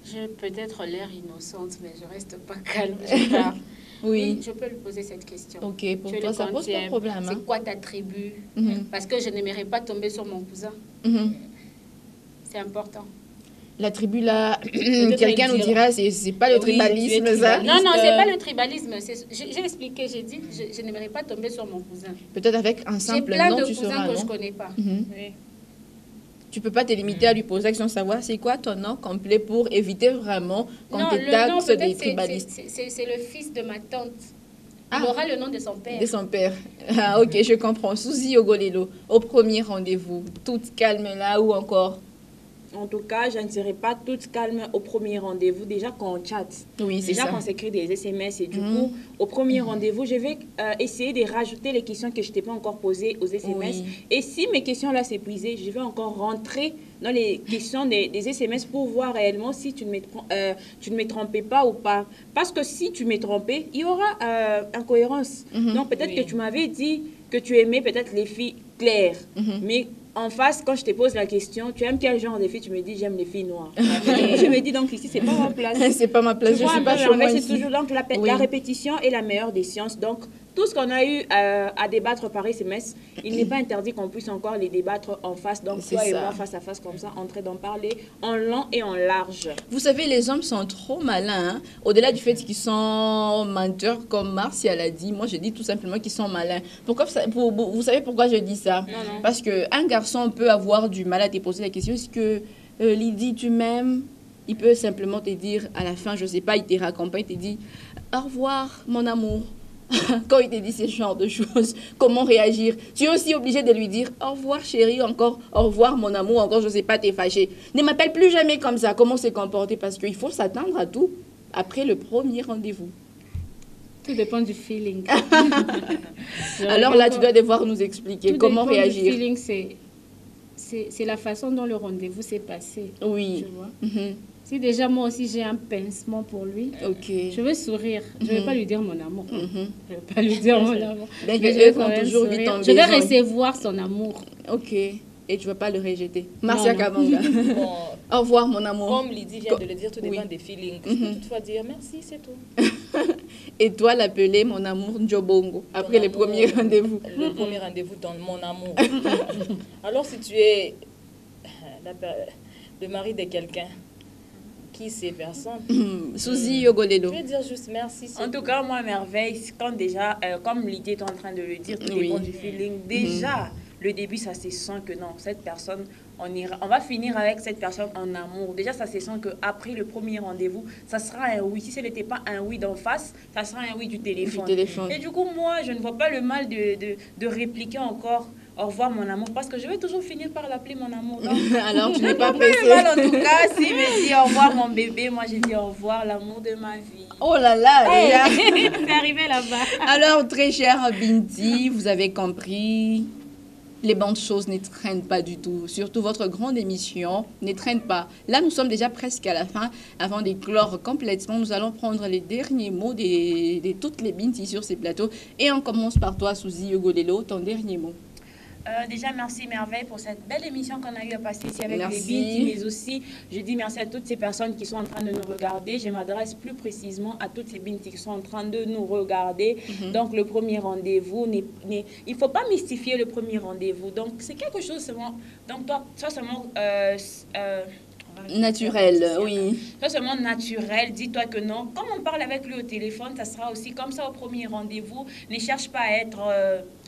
[SPEAKER 3] J'ai peut-être l'air innocente, mais je reste pas calme. Je pars.
[SPEAKER 1] Oui.
[SPEAKER 3] Je peux lui poser cette question.
[SPEAKER 1] Ok, pour
[SPEAKER 3] Tu es
[SPEAKER 1] toi,
[SPEAKER 3] le
[SPEAKER 1] ça pose pas de
[SPEAKER 3] quantième.
[SPEAKER 1] problème. Hein?
[SPEAKER 3] C'est quoi ta tribu?
[SPEAKER 1] Mhm.
[SPEAKER 3] Parce que je n'aimerais pas tomber sur mon cousin.
[SPEAKER 1] Mhm.
[SPEAKER 3] C'est important.
[SPEAKER 1] La tribu, là,
[SPEAKER 2] Peut-être
[SPEAKER 1] quelqu'un nous
[SPEAKER 2] dire-
[SPEAKER 1] dira, c'est pas le
[SPEAKER 2] Oui,
[SPEAKER 1] tribalisme,
[SPEAKER 2] tu es
[SPEAKER 1] ça.
[SPEAKER 2] tribaliste.
[SPEAKER 3] Non, non, c'est pas le tribalisme. J'ai expliqué, j'ai dit, je n'aimerais pas tomber sur mon cousin.
[SPEAKER 1] Peut-être avec un
[SPEAKER 3] J'ai
[SPEAKER 1] simple
[SPEAKER 3] plein
[SPEAKER 1] nom,
[SPEAKER 3] de
[SPEAKER 1] tu
[SPEAKER 3] cousins
[SPEAKER 1] sauras,
[SPEAKER 3] que je
[SPEAKER 1] non?
[SPEAKER 3] connais pas.
[SPEAKER 1] Mhm.
[SPEAKER 2] Oui.
[SPEAKER 1] Tu peux pas te limiter à lui poser la question de savoir c'est quoi ton nom complet pour éviter vraiment qu'on
[SPEAKER 3] Non,
[SPEAKER 1] te
[SPEAKER 3] le nom,
[SPEAKER 1] taxe des
[SPEAKER 3] peut-être
[SPEAKER 1] tribalistes
[SPEAKER 3] c'est le fils de ma tante. Il
[SPEAKER 1] Ah.
[SPEAKER 3] aura le nom de son père.
[SPEAKER 1] de son père. Ah, ok, je comprends. Suzy Ogolelo, au premier rendez-vous, toute calme là ou encore?
[SPEAKER 4] En tout cas, je ne serai pas toute calme au premier rendez-vous. Déjà, quand on chatte,
[SPEAKER 1] Oui, c'est
[SPEAKER 4] déjà
[SPEAKER 1] ça.
[SPEAKER 4] quand on s'écrit des SMS, et du coup, au premier rendez-vous, je vais essayer de rajouter les questions que je t'ai pas encore posées aux SMS.
[SPEAKER 1] Oui.
[SPEAKER 4] Et si mes questions là s'épuisaient, je vais encore rentrer dans les questions des SMS pour voir réellement si tu ne m'es trompé pas ou pas. Parce que si tu m'es trompé, il y aura incohérence. Donc peut-être
[SPEAKER 2] Oui.
[SPEAKER 4] que tu m'avais dit que tu aimais peut-être les filles claires, mais en face, quand je te pose la question, tu aimes quel genre de filles? Tu me dis, j'aime les filles noires. Je me dis, donc ici, c'est pas ma place.
[SPEAKER 1] C'est pas ma place,
[SPEAKER 4] Tu
[SPEAKER 1] je
[SPEAKER 4] vois
[SPEAKER 1] suis
[SPEAKER 4] un
[SPEAKER 1] pas
[SPEAKER 4] peu,
[SPEAKER 1] chez
[SPEAKER 4] mais
[SPEAKER 1] moi
[SPEAKER 4] c'est
[SPEAKER 1] ici.
[SPEAKER 4] toujours donc
[SPEAKER 1] Oui.
[SPEAKER 4] la répétition est la meilleure des sciences. Donc, tout ce qu'on a eu à débattre par SMS, il n'est pas interdit qu'on puisse encore les débattre en face. Donc,
[SPEAKER 1] C'est
[SPEAKER 4] toi et
[SPEAKER 1] ça.
[SPEAKER 4] moi, face à face, comme ça, en train d'en parler en long et en large.
[SPEAKER 1] Vous savez, les hommes sont trop malins. Hein. Au-delà du fait qu'ils sont menteurs, comme Martial a dit, moi je dis tout simplement qu'ils sont malins. Pourquoi, vous savez pourquoi je dis ça?
[SPEAKER 4] Non.
[SPEAKER 1] Parce qu'un garçon peut avoir du mal à te poser la question, est-ce que Lydie, tu m'aimes? Il peut simplement te dire, à la fin, je sais pas, il te raccompagne, il te dit, au revoir, mon amour. Quand il te dit ce genre de choses, comment réagir? Tu es aussi obligé de lui dire au revoir chérie, encore au revoir mon amour, encore je sais pas, t'es fâché. Ne m'appelle plus jamais comme ça, comment se comporter? Parce qu'il faut s'attendre à tout après le premier rendez-vous.
[SPEAKER 3] Tout dépend du feeling.
[SPEAKER 1] Alors là, tu dois devoir nous expliquer
[SPEAKER 3] Tout
[SPEAKER 1] comment
[SPEAKER 3] dépend du
[SPEAKER 1] réagir.
[SPEAKER 3] feeling, c'est la façon dont le rendez-vous s'est passé.
[SPEAKER 1] Oui.
[SPEAKER 3] Tu vois?
[SPEAKER 1] Mhm.
[SPEAKER 3] Si déjà moi aussi j'ai un pincement pour lui,
[SPEAKER 1] Ok.
[SPEAKER 3] je vais sourire. Je ne vais pas lui dire mon amour.
[SPEAKER 1] Mhm.
[SPEAKER 3] Je ne vais pas lui dire mon amour.
[SPEAKER 1] Bien que
[SPEAKER 3] Mais je
[SPEAKER 1] eux
[SPEAKER 3] vais
[SPEAKER 1] font
[SPEAKER 3] quand même
[SPEAKER 1] toujours
[SPEAKER 3] sourire.
[SPEAKER 1] vite en
[SPEAKER 3] Je vais
[SPEAKER 1] besoin.
[SPEAKER 3] recevoir son amour.
[SPEAKER 1] Ok. Et tu vas pas le rejeter. Marcia
[SPEAKER 3] non.
[SPEAKER 1] Kabanga.
[SPEAKER 2] Bon,
[SPEAKER 1] Au revoir mon amour.
[SPEAKER 2] comme Lydie vient de le dire, tout dépend
[SPEAKER 1] Oui.
[SPEAKER 2] des feelings. Je peux toutefois dire merci, c'est tout.
[SPEAKER 1] Et toi l'appeler mon amour Njobongo après
[SPEAKER 2] Ton
[SPEAKER 1] les
[SPEAKER 2] amour,
[SPEAKER 1] premiers rendez-vous.
[SPEAKER 2] Le premier rendez-vous, mon amour. Alors, si tu es le mari de quelqu'un, qui ces personnes,
[SPEAKER 1] Suzy Ogolelo.
[SPEAKER 2] je vais dire juste merci. c'est
[SPEAKER 4] En
[SPEAKER 2] tout.
[SPEAKER 4] tout cas, moi, merveille, quand déjà, comme Lydie est en train de le dire, tout
[SPEAKER 1] Oui.
[SPEAKER 4] dépend du feeling. Déjà, le début, ça se sent que non, cette personne, on va finir avec cette personne en amour. Déjà, ça se sent qu'après le premier rendez-vous, ça sera un oui. Si ce n'était pas un oui d'en face, ça sera un oui du téléphone.
[SPEAKER 1] Du téléphone.
[SPEAKER 4] Et du coup, moi, je ne vois pas le mal de répliquer encore au revoir mon amour, parce que je vais toujours finir par l'appeler mon amour. Donc,
[SPEAKER 1] Alors tu n'es pas
[SPEAKER 4] le
[SPEAKER 1] pressée.
[SPEAKER 4] mal, en tout cas, s'il me dit au revoir mon bébé, moi, je dis au revoir l'amour de ma vie.
[SPEAKER 1] Oh là là, déjà.
[SPEAKER 3] C'est arrivé là-bas.
[SPEAKER 1] Alors, très chère Binti, vous avez compris, les bonnes choses ne traînent pas du tout. Surtout votre grande émission ne traîne pas. Là, nous sommes déjà presque à la fin. Avant d'éclore complètement, nous allons prendre les derniers mots de toutes les Binti sur ces plateaux. Et on commence par toi, Suzy Ogolelo, ton dernier mot.
[SPEAKER 4] Déjà, merci Merveille pour cette belle émission qu'on a eu à passer ici avec
[SPEAKER 1] Merci.
[SPEAKER 4] les Binti, mais aussi, je dis merci à toutes ces personnes qui sont en train de nous regarder. Je m'adresse plus précisément à toutes ces Binti qui sont en train de nous regarder. Donc, le premier rendez-vous, il ne faut pas mystifier le premier rendez-vous. Donc, c'est quelque chose seulement. Donc, toi seulement.
[SPEAKER 1] Naturel, oui.
[SPEAKER 4] Toi seulement naturel, dis-toi que non. Comme on parle avec lui au téléphone, ça sera aussi comme ça au premier rendez-vous. Ne cherche pas à être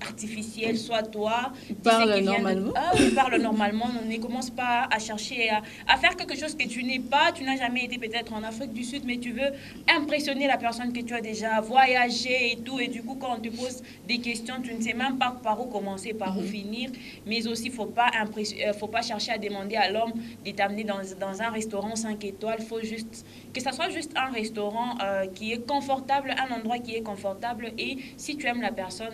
[SPEAKER 4] artificiel, sois toi.
[SPEAKER 1] Parle normalement.
[SPEAKER 4] Parle normalement. Ne commence pas à chercher à faire quelque chose que tu n'es pas. Tu n'as jamais été peut-être en Afrique du Sud, mais tu veux impressionner la personne que tu as déjà voyagé et tout. Et du coup, quand on te pose des questions, tu ne sais même pas par où commencer, par où finir. Mais aussi, faut pas chercher à demander à l'homme de t'amener dans un restaurant 5 étoiles. Il faut juste que ça soit juste un restaurant qui est confortable, un endroit qui est confortable. Et si tu aimes la personne,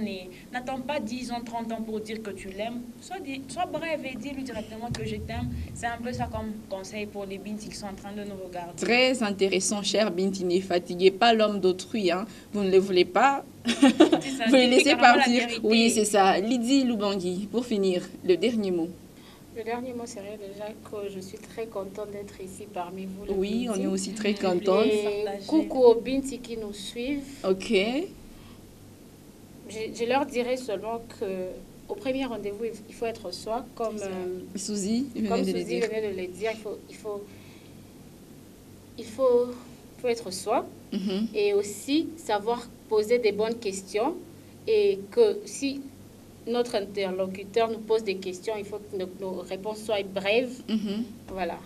[SPEAKER 4] n'attends pas 10 ans, 30 ans pour dire que tu l'aimes. Sois bref et dis-lui directement que je t'aime. C'est un peu ça comme conseil pour les Binti qui sont en train de nous regarder.
[SPEAKER 1] Très intéressant, cher Binti. Ne fatiguez pas l'homme d'autrui. Hein. Vous ne le voulez pas. Vous le laissez partir. Oui, c'est ça. Lydie Loubangui, pour finir, le dernier mot.
[SPEAKER 3] Le dernier mot serait déjà que je suis très contente d'être ici parmi vous. Le
[SPEAKER 1] Oui, on
[SPEAKER 3] Binti.
[SPEAKER 1] est aussi très contente.
[SPEAKER 3] Et coucou aux Binti qui nous suivent.
[SPEAKER 1] Ok.
[SPEAKER 3] Je leur dirais seulement que au premier rendez-vous, il faut être soi, comme
[SPEAKER 1] Suzy,
[SPEAKER 3] comme
[SPEAKER 1] venez de le
[SPEAKER 3] Suzy
[SPEAKER 1] dire.
[SPEAKER 3] venait de le dire. Il faut être soi
[SPEAKER 1] Mhm.
[SPEAKER 3] et aussi savoir poser des bonnes questions et que si notre interlocuteur nous pose des questions, il faut que nos réponses soient brèves.
[SPEAKER 1] Mhm.
[SPEAKER 3] Voilà.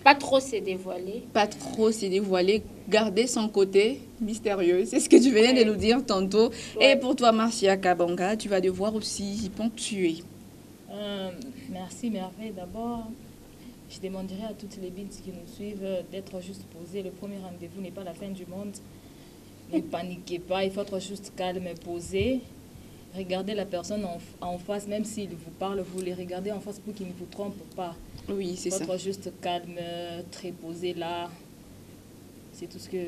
[SPEAKER 3] Pas trop se dévoiler.
[SPEAKER 1] Pas trop se dévoiler, garder son côté mystérieux. C'est ce que tu venais de nous dire tantôt.
[SPEAKER 3] Ouais.
[SPEAKER 1] Et pour toi, Marcia Kabanga, tu vas devoir aussi ponctuer.
[SPEAKER 2] Merci Merveille. D'abord, je demanderai à toutes les bints qui nous suivent d'être juste posées. Le premier rendez-vous n'est pas la fin du monde. Ne paniquez pas, il faut être juste calme et posé. Regardez la personne en face, même s'il vous parle, vous les regardez en face pour qu'il ne vous trompe pas.
[SPEAKER 1] Oui, c'est
[SPEAKER 2] Il faut
[SPEAKER 1] ça.
[SPEAKER 2] être juste calme, très posé là. C'est tout ce que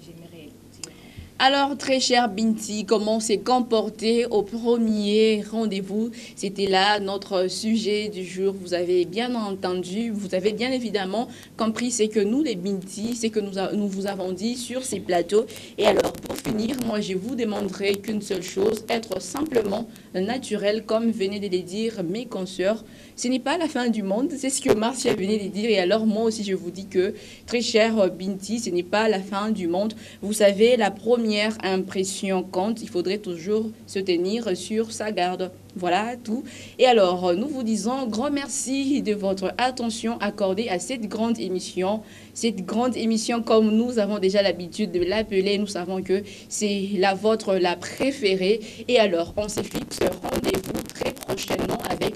[SPEAKER 2] j'aimerais dire.
[SPEAKER 1] Alors, très cher Binti, comment s'est comporté au premier rendez-vous? C'était là notre sujet du jour. Vous avez bien entendu, vous avez bien évidemment compris ce que nous, les Binti, ce que nous vous avons dit sur ces plateaux. Et alors, pour finir, moi, je vous demanderai qu'une seule chose, être simplement naturel, comme venaient de le dire mes consoeurs. Ce n'est pas la fin du monde, c'est ce que Marcia venait de dire. Et alors, moi aussi, je vous dis que, très cher Binti, ce n'est pas la fin du monde. Vous savez, la première impression compte. Il faudrait toujours se tenir sur sa garde. Voilà tout. Et alors, nous vous disons grand merci de votre attention accordée à cette grande émission. Cette grande émission, comme nous avons déjà l'habitude de l'appeler, nous savons que c'est la vôtre, la préférée. Et alors, on se fixe rendez-vous très prochainement avec